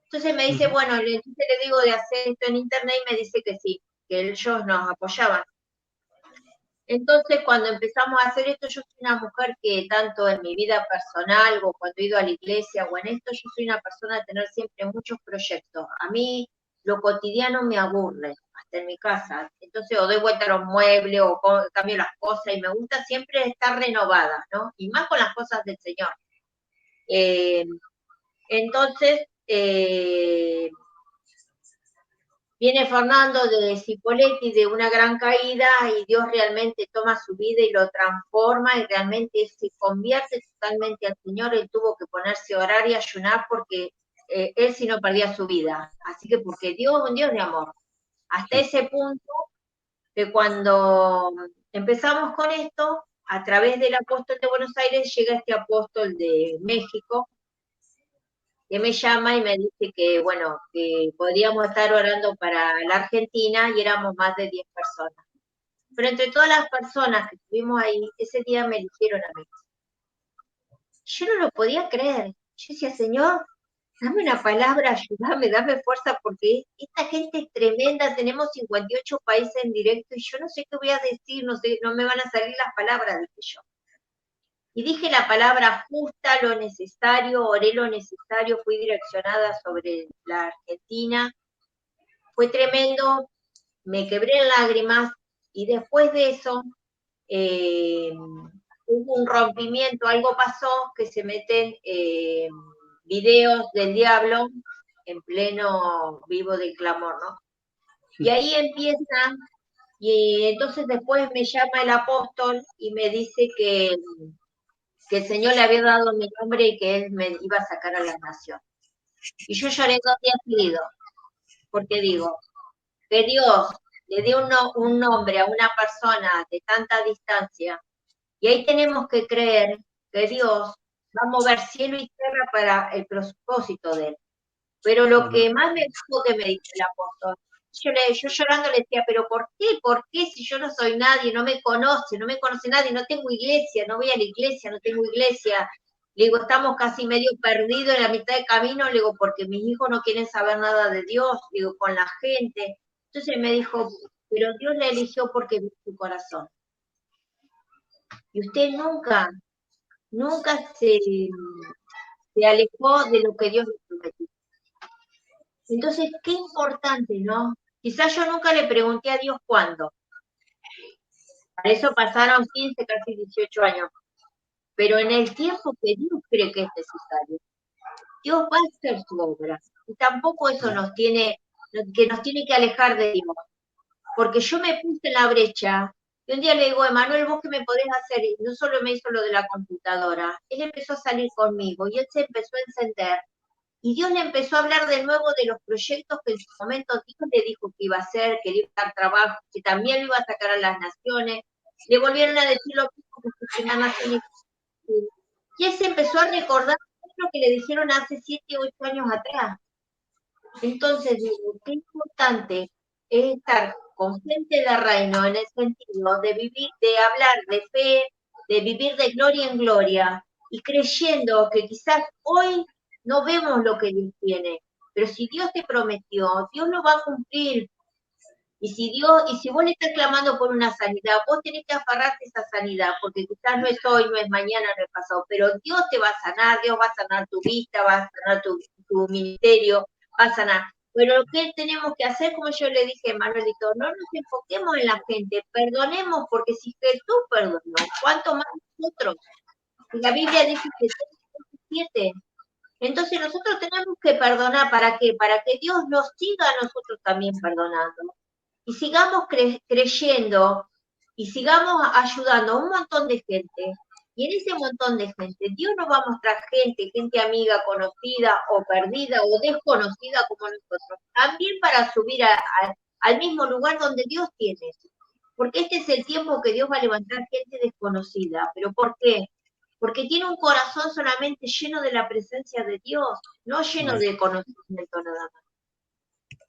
Entonces me dice, bueno, entonces le digo de hacer esto en internet y me dice que sí, que ellos nos apoyaban. Entonces, cuando empezamos a hacer esto, yo soy una mujer que tanto en mi vida personal o cuando he ido a la iglesia o en esto, yo soy una persona de tener siempre muchos proyectos. A mí lo cotidiano me aburre, hasta en mi casa. Entonces, o doy vuelta a los muebles o cambio las cosas y me gusta siempre estar renovada, ¿no? Y más con las cosas del Señor. Entonces, viene Fernando de Cipolletti de una gran caída y Dios realmente toma su vida y lo transforma y realmente se convierte totalmente al Señor. Él tuvo que ponerse a orar y ayunar porque él si no perdía su vida. Así que porque Dios es un Dios de amor. Hasta ese punto que cuando empezamos con esto, a través del apóstol de Buenos Aires llega este apóstol de México, que me llama y me dice que, bueno, que podríamos estar orando para la Argentina y éramos más de 10 personas. Pero entre todas las personas que estuvimos ahí, ese día me eligieron a mí. Yo no lo podía creer. Yo decía, Señor, dame una palabra, ayúdame, dame fuerza, porque esta gente es tremenda, tenemos 58 países en directo y yo no sé qué voy a decir, no sé, no me van a salir las palabras, dije yo. Y dije la palabra justa, lo necesario, oré lo necesario, fui direccionada sobre la Argentina. Fue tremendo, me quebré en lágrimas y después de eso hubo un rompimiento, algo pasó que se meten videos del diablo en pleno vivo del clamor, ¿no? Y ahí empiezan, y entonces después me llama el apóstol y me dice que el Señor le había dado mi nombre y que Él me iba a sacar a la nación. Y yo lloré 2 días seguidos, porque digo, que Dios le dio un nombre a una persona de tanta distancia, y ahí tenemos que creer que Dios va a mover cielo y tierra para el propósito de Él. Pero lo que más me gustó que me dice el apóstol, yo llorando le decía, pero ¿por qué? ¿Por qué si yo no soy nadie, no me conoce nadie, no tengo iglesia, no voy a la iglesia, no tengo iglesia? Le digo, estamos casi medio perdidos en la mitad de camino, le digo, porque mis hijos no quieren saber nada de Dios, le digo, con la gente. Entonces me dijo, pero Dios la eligió porque vio su corazón. Y usted nunca se alejó de lo que Dios le prometió. Entonces, qué importante, ¿no? Quizás yo nunca le pregunté a Dios cuándo. Para eso pasaron 15, casi 18 años. Pero en el tiempo que Dios cree que es necesario, Dios va a hacer su obra. Y tampoco eso nos tiene que alejar de Dios. Porque yo me puse en la brecha, y un día le digo, Emanuel, ¿vos qué me podés hacer? Y no solo me hizo lo de la computadora, él empezó a salir conmigo, y él se empezó a encender, y Dios le empezó a hablar de nuevo de los proyectos que en su momento Dios le dijo que iba a hacer, que le iba a dar trabajo, que también lo iba a sacar a las naciones, le volvieron a decir lo mismo que su primera nación, y él se empezó a recordar lo que le dijeron hace 7, 8 años atrás. Entonces digo, qué importante es estar con gente de reino en el sentido de vivir, de hablar de fe, de vivir de gloria en gloria y creyendo que quizás hoy no vemos lo que Dios tiene, pero si Dios te prometió, Dios lo va a cumplir. Y si vos le estás clamando por una sanidad, vos tenés que aferrarte a esa sanidad, porque quizás no es hoy, no es mañana, no es pasado, pero Dios te va a sanar, Dios va a sanar tu vista, va a sanar tu ministerio, va a sanar. Pero lo que tenemos que hacer, como yo le dije a Manuelito, no nos enfoquemos en la gente, perdonemos, porque si Jesús perdonó, ¿cuánto más nosotros? Y la Biblia dice que 7. Entonces nosotros tenemos que perdonar, ¿para qué? Para que Dios nos siga a nosotros también perdonando. Y sigamos creyendo y sigamos ayudando a un montón de gente. Y en ese montón de gente, Dios nos va a mostrar gente amiga, conocida o perdida o desconocida como nosotros, también para subir al mismo lugar donde Dios tiene. Porque este es el tiempo que Dios va a levantar gente desconocida. ¿Pero por qué? Porque tiene un corazón solamente lleno de la presencia de Dios, no lleno de conocimiento nada más.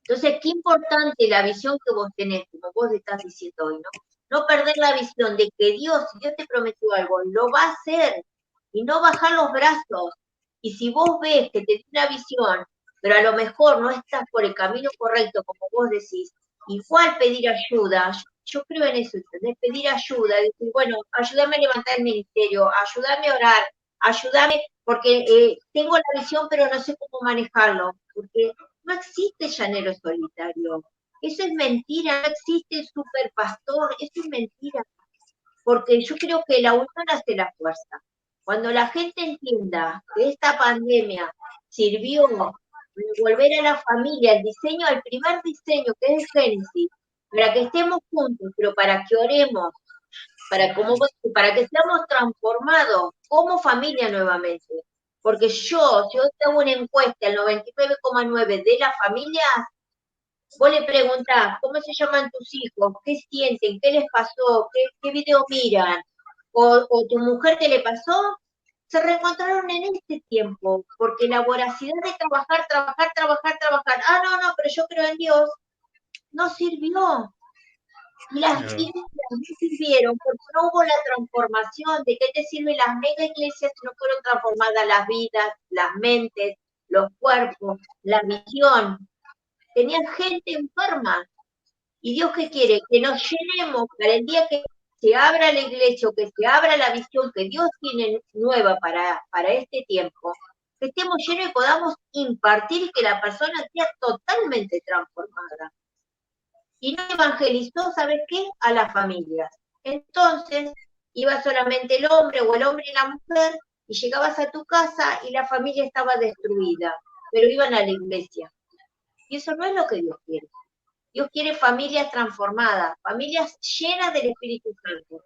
Entonces, qué importante la visión que vos tenés, como vos estás diciendo hoy, ¿no? No perder la visión de que Dios, si Dios te prometió algo, lo va a hacer y no bajar los brazos. Y si vos ves que te dio una visión, pero a lo mejor no estás por el camino correcto, como vos decís, igual pedir ayuda. Yo creo en eso, ¿entendés? Pedir ayuda, decir, bueno, ayúdame a levantar el ministerio, ayúdame a orar, ayúdame, porque tengo la visión, pero no sé cómo manejarlo, porque no existe llanero solitario. Eso es mentira, no existe superpastor, eso es mentira. Porque yo creo que la unión hace la fuerza. Cuando la gente entienda que esta pandemia sirvió para volver a la familia, el primer diseño que es el Génesis, para que estemos juntos, pero para que oremos, para que seamos transformados como familia nuevamente. Porque si yo hago una encuesta, el 99,9% de las familias, vos le preguntás, ¿cómo se llaman tus hijos? ¿Qué sienten? ¿Qué les pasó? ¿Qué video miran? ¿O tu mujer qué le pasó? Se reencontraron en este tiempo, porque la voracidad de trabajar, no, pero yo creo en Dios, no sirvió. Y las iglesias no sirvieron porque no hubo la transformación. ¿De qué te sirven las mega iglesias si no fueron transformadas las vidas, las mentes, los cuerpos, la visión? Tenían gente enferma. ¿Y Dios qué quiere? Que nos llenemos para el día que se abra la iglesia o que se abra la visión que Dios tiene nueva para este tiempo, que estemos llenos y podamos impartir y que la persona sea totalmente transformada. Y no evangelizó, ¿sabes qué? A las familias. Entonces, iba solamente el hombre o el hombre y la mujer, y llegabas a tu casa y la familia estaba destruida, pero iban a la iglesia. Y eso no es lo que Dios quiere. Dios quiere familias transformadas, familias llenas del Espíritu Santo.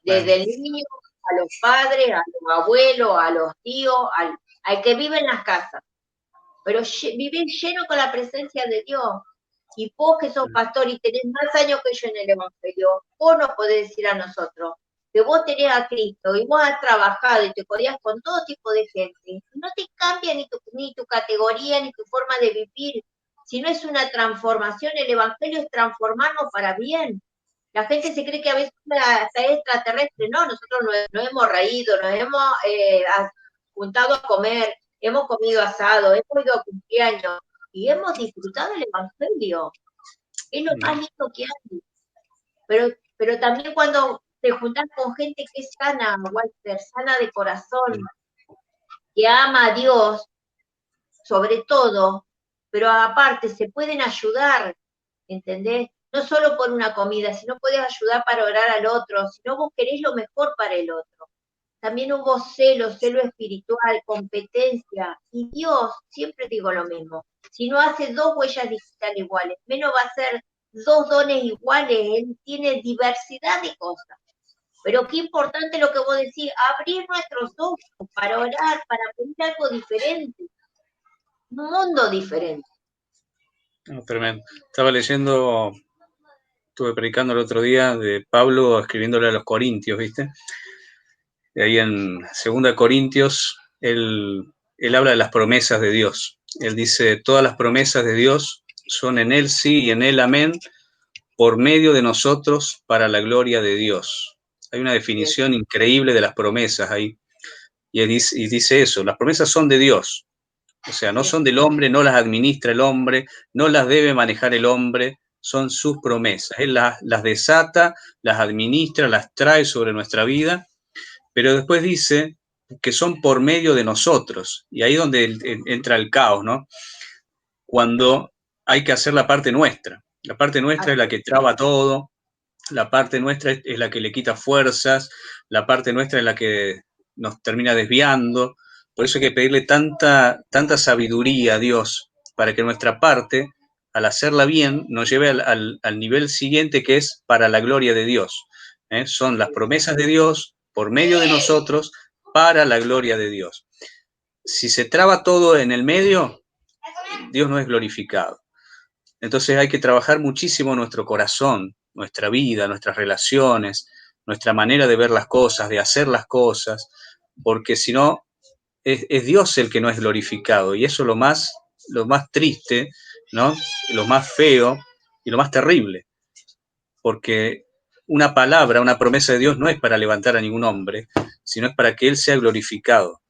Desde el niño, a los padres, a los abuelos, a los tíos, al que vive en las casas. Pero vivir lleno con la presencia de Dios. Y vos que sos pastor y tenés más años que yo en el Evangelio, vos nos podés decir a nosotros que vos tenés a Cristo y vos has trabajado y te podías con todo tipo de gente. Y no te cambia ni tu categoría ni tu forma de vivir. Si no es una transformación, el Evangelio es transformarnos para bien. La gente se cree que a veces hasta es extraterrestre. No, nosotros nos hemos reído, nos hemos juntado a comer, hemos comido asado, hemos ido a cumpleaños y hemos disfrutado el Evangelio. Es lo más lindo que hay. Pero también cuando te juntás con gente que es sana, Walter, sana de corazón, que ama a Dios, sobre todo, pero aparte se pueden ayudar, ¿entendés? No solo por una comida, sino puedes ayudar para orar al otro, si no vos querés lo mejor para el otro. También hubo celo espiritual, competencia, y Dios, siempre digo lo mismo, si no hace dos huellas digitales iguales, menos va a ser dos dones iguales, Él tiene diversidad de cosas. Pero qué importante lo que vos decís, abrir nuestros ojos para orar, para pedir algo diferente, un mundo diferente. No, tremendo. Estaba leyendo, estuve predicando el otro día de Pablo escribiéndole a los Corintios, ¿viste? Y ahí en 2 Corintios, él habla de las promesas de Dios. Él dice, todas las promesas de Dios son en Él sí y en Él amén, por medio de nosotros para la gloria de Dios. Hay una definición increíble de las promesas ahí. Y dice eso, las promesas son de Dios. O sea, no son del hombre, no las administra el hombre, no las debe manejar el hombre, son sus promesas. Él las desata, las administra, las trae sobre nuestra vida, pero después dice que son por medio de nosotros. Y ahí es donde entra el caos, ¿no? Cuando hay que hacer la parte nuestra. La parte nuestra es la que traba todo, la parte nuestra es la que le quita fuerzas, la parte nuestra es la que nos termina desviando. Por eso hay que pedirle tanta sabiduría a Dios para que nuestra parte, al hacerla bien, nos lleve al nivel siguiente, que es para la gloria de Dios. Son las promesas de Dios por medio de nosotros para la gloria de Dios. Si se traba todo en el medio, Dios no es glorificado. Entonces hay que trabajar muchísimo nuestro corazón, nuestra vida, nuestras relaciones, nuestra manera de ver las cosas, de hacer las cosas, porque si no, es Dios el que no es glorificado. Y eso es lo más triste, ¿no? Lo más feo y lo más terrible. Porque una palabra, una promesa de Dios no es para levantar a ningún hombre, sino es para que Él sea glorificado.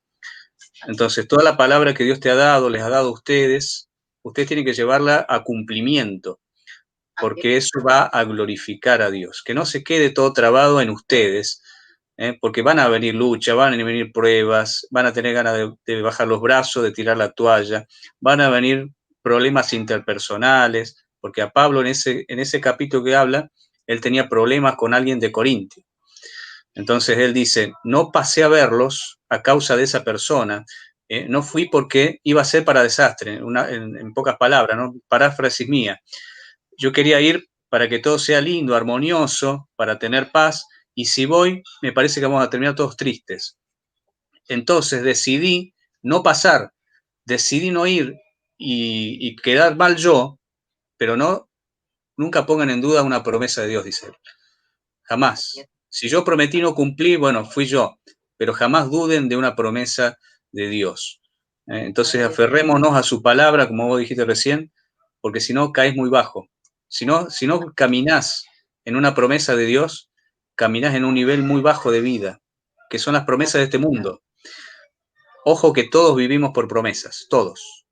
Entonces, toda la palabra que Dios te ha dado, les ha dado a ustedes tienen que llevarla a cumplimiento, porque eso va a glorificar a Dios. Que no se quede todo trabado en ustedes, porque van a venir luchas, van a venir pruebas, van a tener ganas de bajar los brazos, de tirar la toalla, van a venir problemas interpersonales, porque a Pablo en ese capítulo que habla, él tenía problemas con alguien de Corintio. Entonces él dice, no pasé a verlos a causa de esa persona, no fui porque iba a ser para desastre, en pocas palabras, ¿no? Paráfrasis mía. Yo quería ir para que todo sea lindo, armonioso, para tener paz, y si voy, me parece que vamos a terminar todos tristes. Entonces decidí no pasar, decidí no ir y quedar mal yo, pero nunca pongan en duda una promesa de Dios, dice él. Jamás. Si yo prometí no cumplí, bueno, fui yo, pero jamás duden de una promesa de Dios. Entonces aferrémonos a su palabra, como vos dijiste recién, porque si no caes muy bajo. Si no caminás en una promesa de Dios, caminás en un nivel muy bajo de vida, que son las promesas de este mundo. Ojo que todos vivimos por promesas, todos.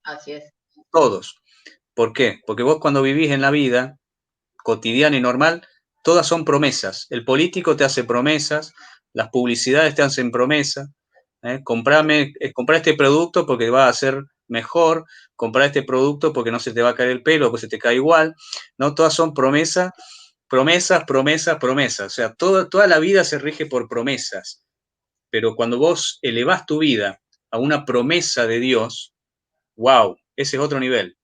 Así es. Todos. ¿Por qué? Porque vos cuando vivís en la vida cotidiana y normal, todas son promesas. El político te hace promesas, las publicidades te hacen promesas. Comprar este producto porque va a ser mejor, comprar este producto porque no se te va a caer el pelo, porque se te cae igual. No, todas son promesas, promesas, promesas, promesas. O sea, toda la vida se rige por promesas. Pero cuando vos elevás tu vida a una promesa de Dios, wow, ese es otro nivel.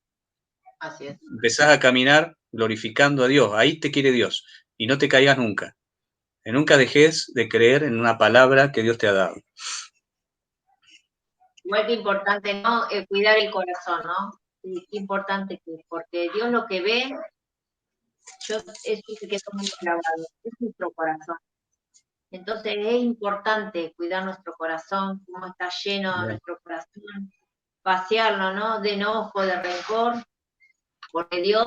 Así es. Empezás a caminar glorificando a Dios, ahí te quiere Dios, y no te caigas nunca. Y nunca dejes de creer en una palabra que Dios te ha dado. Igual que importante, ¿no? Cuidar el corazón, ¿no? Sí, qué importante que es, porque Dios lo que ve, eso se quedó muy clavado, es nuestro corazón. Entonces es importante cuidar nuestro corazón, cómo está lleno nuestro corazón, vaciarlo, ¿no? De enojo, de rencor, porque Dios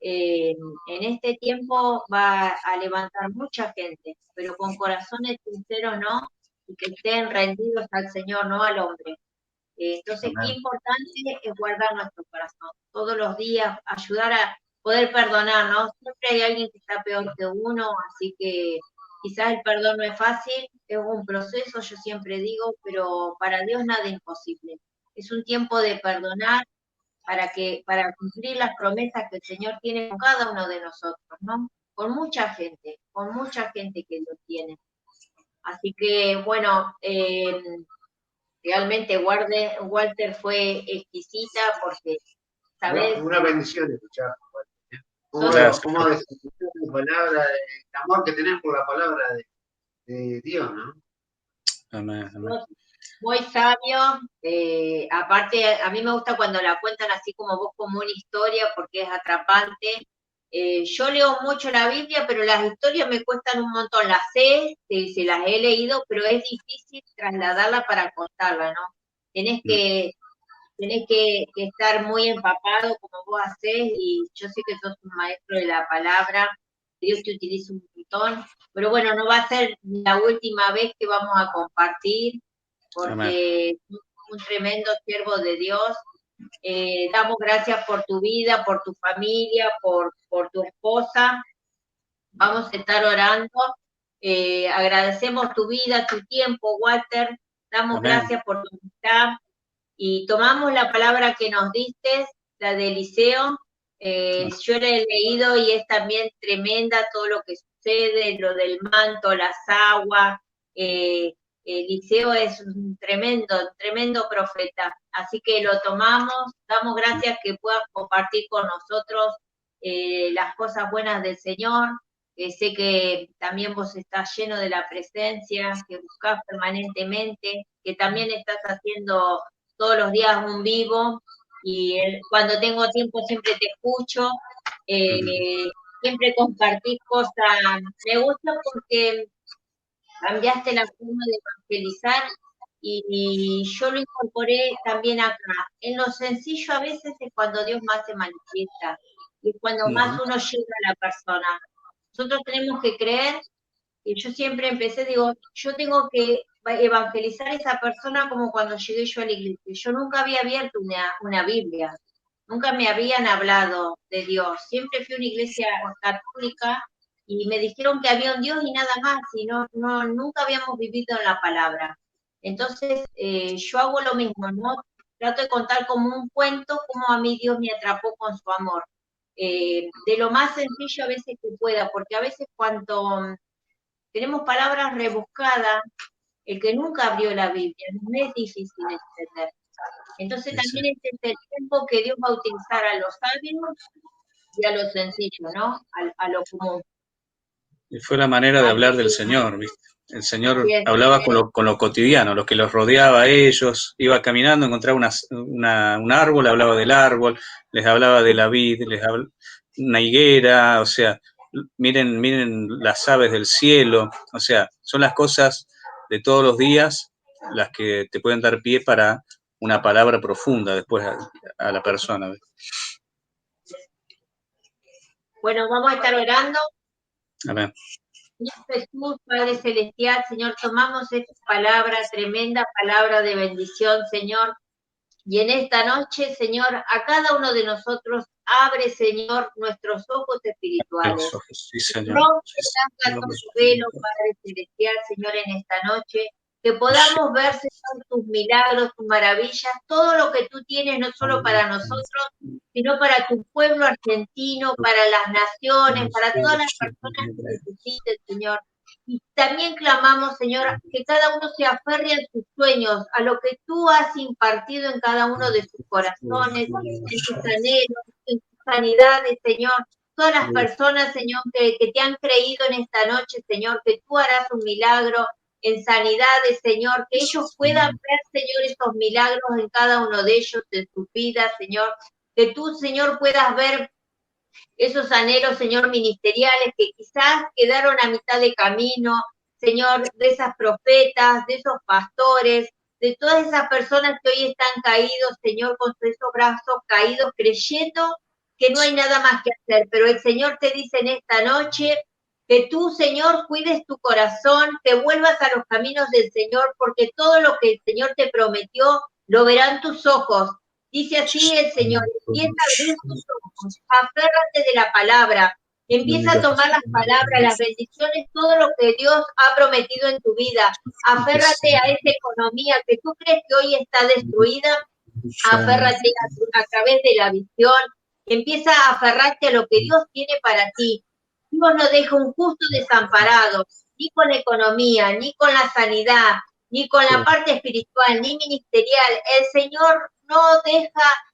en este tiempo va a levantar mucha gente, pero con corazones sinceros, ¿no? Y que estén rendidos al Señor, no al hombre. Entonces, qué importante es guardar nuestro corazón todos los días, ayudar a poder perdonar, ¿no? Siempre hay alguien que está peor que uno, así que quizás el perdón no es fácil, es un proceso, yo siempre digo, pero para Dios nada es imposible. Es un tiempo de perdonar, para cumplir las promesas que el Señor tiene con cada uno de nosotros, ¿no? Con mucha gente que Dios tiene. Así que, bueno, realmente Walter fue exquisita porque, ¿sabes? Una bendición escuchar. ¿Cómo desarrollar la palabra, el amor que tenés por la palabra de Dios, ¿no? Amén, amén. Muy sabio, aparte a mí me gusta cuando la cuentan así como vos, como una historia, porque es atrapante. Yo leo mucho la Biblia, pero las historias me cuestan un montón, las sé, se las he leído, pero es difícil trasladarla para contarla, ¿no? Tenés que estar muy empapado como vos hacés, y yo sé que sos un maestro de la palabra, Dios te utiliza un montón, pero bueno, no va a ser la última vez que vamos a compartir, porque es un tremendo siervo de Dios. Damos gracias por tu vida, por tu familia, por tu esposa. Vamos a estar orando. Agradecemos tu vida, tu tiempo, Walter. Damos gracias por tu amistad. Y tomamos la palabra que nos diste, la de Eliseo. Yo la he leído y es también tremenda todo lo que sucede, lo del manto, las aguas. Eliseo es un tremendo profeta. Así que lo tomamos, damos gracias que puedas compartir con nosotros las cosas buenas del Señor. Sé que también vos estás lleno de la presencia, que buscás permanentemente, que también estás haciendo todos los días un vivo, y cuando tengo tiempo siempre te escucho, siempre compartís cosas. Me gusta porque cambiaste la forma de evangelizar, y yo lo incorporé también acá. En lo sencillo a veces es cuando Dios más se manifiesta, y es cuando más uno llega a la persona. Nosotros tenemos que creer, y yo siempre empecé, digo, yo tengo que evangelizar a esa persona como cuando llegué yo a la iglesia. Yo nunca había abierto una Biblia, nunca me habían hablado de Dios. Siempre fui a una iglesia católica y me dijeron que había un Dios y nada más, y nunca habíamos vivido en la palabra. Entonces, yo hago lo mismo, ¿no? Trato de contar como un cuento cómo a mí Dios me atrapó con su amor. De lo más sencillo a veces que pueda, porque a veces cuando tenemos palabras rebuscadas, el que nunca abrió la Biblia, no es difícil entender. Entonces también es el tiempo que Dios va a utilizar a los sabios y a lo sencillo, ¿no? A lo común. Y fue la manera de hablar del Señor, ¿viste? El Señor hablaba con lo cotidiano, lo que los rodeaba a ellos, iba caminando, encontraba un árbol, hablaba del árbol, les hablaba de la vid, una higuera, o sea, miren las aves del cielo, o sea, son las cosas de todos los días las que te pueden dar pie para una palabra profunda después a la persona, ¿ves? Bueno, vamos a estar orando. Amén. Señor Jesús, Padre Celestial, Señor, tomamos esta palabra, tremenda palabra de bendición, Señor. Y en esta noche, Señor, a cada uno de nosotros abre, Señor, nuestros ojos espirituales. Sí, Señor. Rompe tanto tu velo, Padre Celestial, Señor, en esta noche, que podamos ver, Señor, tus milagros, tus maravillas, todo lo que tú tienes, no solo para nosotros, sino para tu pueblo argentino, para las naciones, para todas las personas que necesiten, Señor. Y también clamamos, Señor, que cada uno se aferre a sus sueños, a lo que tú has impartido en cada uno de sus corazones, en sus anhelos, en sus sanidades, Señor. Todas las personas, Señor, que te han creído en esta noche, Señor, que tú harás un milagro en sanidades, Señor, que ellos puedan ver, Señor, esos milagros en cada uno de ellos, en sus vidas, Señor. Que tú, Señor, puedas ver esos anhelos, Señor, ministeriales que quizás quedaron a mitad de camino, Señor, de esas profetas, de esos pastores, de todas esas personas que hoy están caídos, Señor, con esos brazos caídos, creyendo que no hay nada más que hacer. Pero el Señor te dice en esta noche que tú, Señor, cuides tu corazón, te vuelvas a los caminos del Señor, porque todo lo que el Señor te prometió lo verán tus ojos. Dice así el Señor, empieza a abrir tus ojos, aférrate de la palabra, empieza a tomar las palabras, las bendiciones, todo lo que Dios ha prometido en tu vida. Aférrate a esa economía que tú crees que hoy está destruida. Aférrate a través de la visión, empieza a aferrarte a lo que Dios tiene para ti. Dios no deja un justo desamparado, ni con la economía, ni con la sanidad, ni con la parte espiritual, ni ministerial. El Señor no deja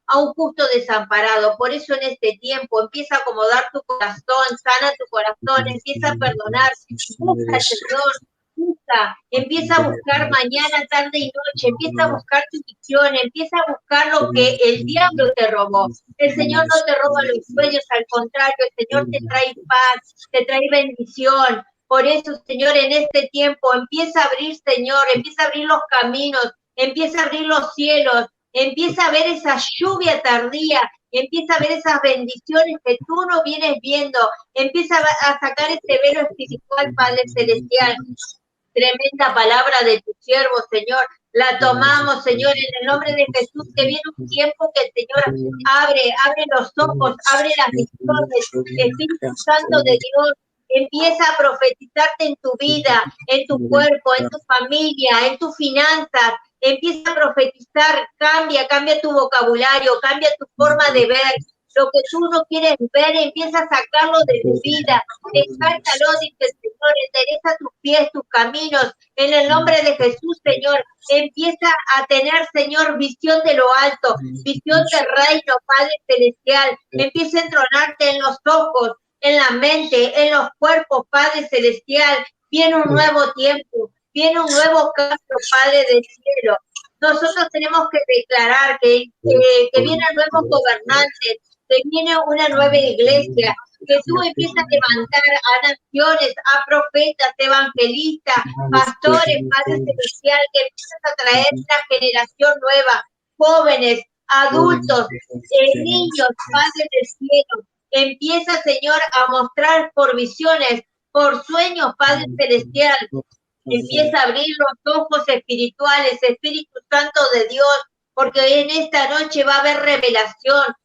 a un justo desamparado. Por eso en este tiempo empieza a acomodar tu corazón, sana tu corazón, empieza a perdonar, busca al Señor, empieza a buscar mañana, tarde y noche, empieza a buscar tu visión, empieza a buscar lo que el diablo te robó. El Señor no te roba los sueños, al contrario, el Señor te trae paz, te trae bendición. Por eso, Señor, en este tiempo empieza a abrir, Señor, empieza a abrir los caminos, empieza a abrir los cielos, empieza a ver esa lluvia tardía, empieza a ver esas bendiciones que tú no vienes viendo, empieza a sacar ese velo espiritual, Padre Celestial. Tremenda palabra de tu siervo, Señor. La tomamos, Señor, en el nombre de Jesús, que viene un tiempo que el Señor abre los ojos, abre las visiones. Espíritu Santo de Dios, empieza a profetizarte en tu vida, en tu cuerpo, en tu familia, en tus finanzas. Empieza a profetizar, cambia tu vocabulario, cambia tu forma de ver. Lo que tú no quieres ver, empieza a sacarlo de tu vida. Descártalo, dice el Señor, endereza tus pies, tus caminos. En el nombre de Jesús, Señor, empieza a tener, Señor, visión de lo alto, visión del reino, Padre Celestial. Empieza a entronarte en los ojos, en la mente, en los cuerpos, Padre Celestial. Viene un nuevo tiempo, viene un nuevo cambio, Padre del cielo. Nosotros tenemos que declarar que vienen nuevos gobernantes, que viene una nueva iglesia, que tú empiezas a levantar a naciones, a profetas, evangelistas, pastores, Padre Celestial, que empiezas a traer una generación nueva, jóvenes, adultos, niños, Padre del cielo. Empieza, Señor, a mostrar por visiones, por sueños, Padre Celestial. Empieza a abrir los ojos espirituales, Espíritu Santo de Dios, porque en esta noche va a haber revelación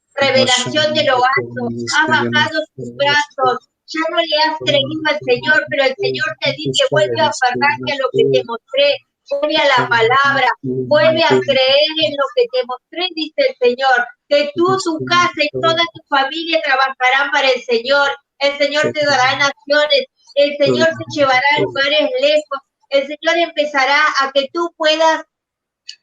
de lo alto. Ha bajado tus brazos, ya no le has creído al Señor, pero el Señor te dice, vuelve a aferrarte a lo que te mostré, vuelve a la palabra, vuelve a creer en lo que te mostré, dice el Señor, que tú, tu casa y toda tu familia trabajarán para el Señor te dará naciones, el Señor te llevará a lugares lejos, el Señor empezará a que tú puedas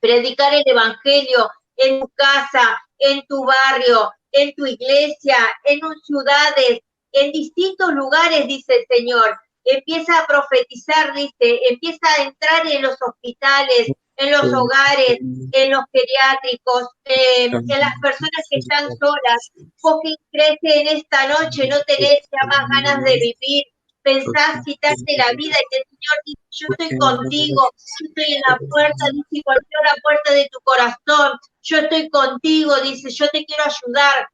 predicar el evangelio en tu casa, en tu barrio, en tu iglesia, en ciudades, en distintos lugares, dice el Señor. Empieza a profetizar, dice, empieza a entrar en los hospitales, en los hogares, en los geriátricos, en las personas que están solas. Vos que crees que en esta noche no tenés ya más ganas de vivir, pensás quitarte la vida y el Señor dice, yo estoy contigo, yo estoy en la puerta, dice, golpeo la puerta de tu corazón, yo estoy contigo, dice, yo te quiero ayudar.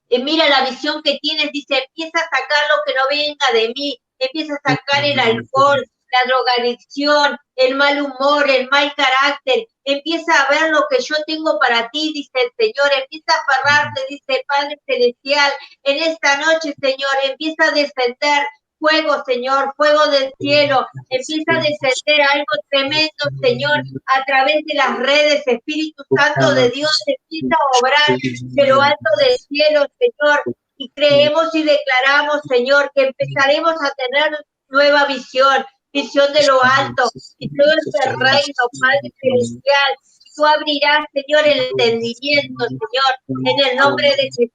Mira la visión que tienes, dice, empieza a sacar lo que no venga de mí, empieza a sacar el alcohol, la drogadicción, el mal humor, el mal carácter, empieza a ver lo que yo tengo para ti, dice el Señor, empieza a aferrarte, dice Padre Celestial, en esta noche, Señor, empieza a descender fuego, Señor, fuego del cielo, empieza a descender algo tremendo, Señor, a través de las redes, Espíritu Santo de Dios, empieza a obrar de lo alto del cielo, Señor, y creemos y declaramos, Señor, que empezaremos a tener nueva visión de lo alto, y todo este reino, Padre Celestial, tú abrirás, Señor, el entendimiento, Señor, en el nombre de Jesús.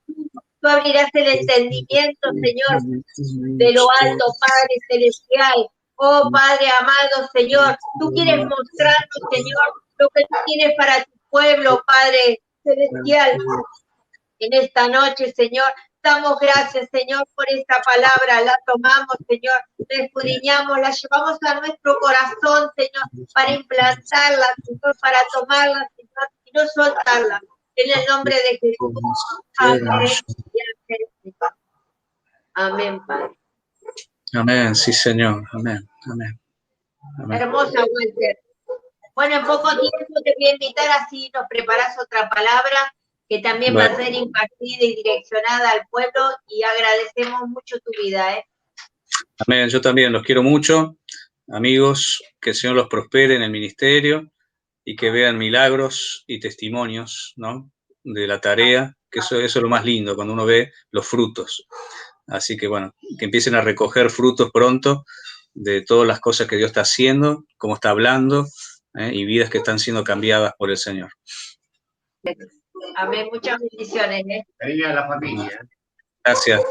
Tú abrirás el entendimiento, Señor, de lo alto, Padre Celestial. Oh, Padre amado, Señor, tú quieres mostrarnos, Señor, lo que tú tienes para tu pueblo, Padre Celestial. En esta noche, Señor, damos gracias, Señor, por esta palabra. La tomamos, Señor, la escudriñamos, la llevamos a nuestro corazón, Señor, para implantarla, Señor, para tomarla, Señor, y no soltarla. En el nombre de Jesús. Amén. Amén, Padre. Amén, sí, Señor. Amén, amén. Amén. Hermosa, Walter. Bueno, en poco tiempo te voy a invitar, así nos preparas otra palabra que también va a ser impartida y direccionada al pueblo, y agradecemos mucho tu vida, ¿eh? Amén, yo también los quiero mucho. Amigos, que el Señor los prospere en el ministerio, y que vean milagros y testimonios, ¿no?, de la tarea, que eso es lo más lindo, cuando uno ve los frutos. Así que bueno, que empiecen a recoger frutos pronto de todas las cosas que Dios está haciendo, cómo está hablando, y vidas que están siendo cambiadas por el Señor. Amén, muchas bendiciones. Cariño a la familia. Gracias.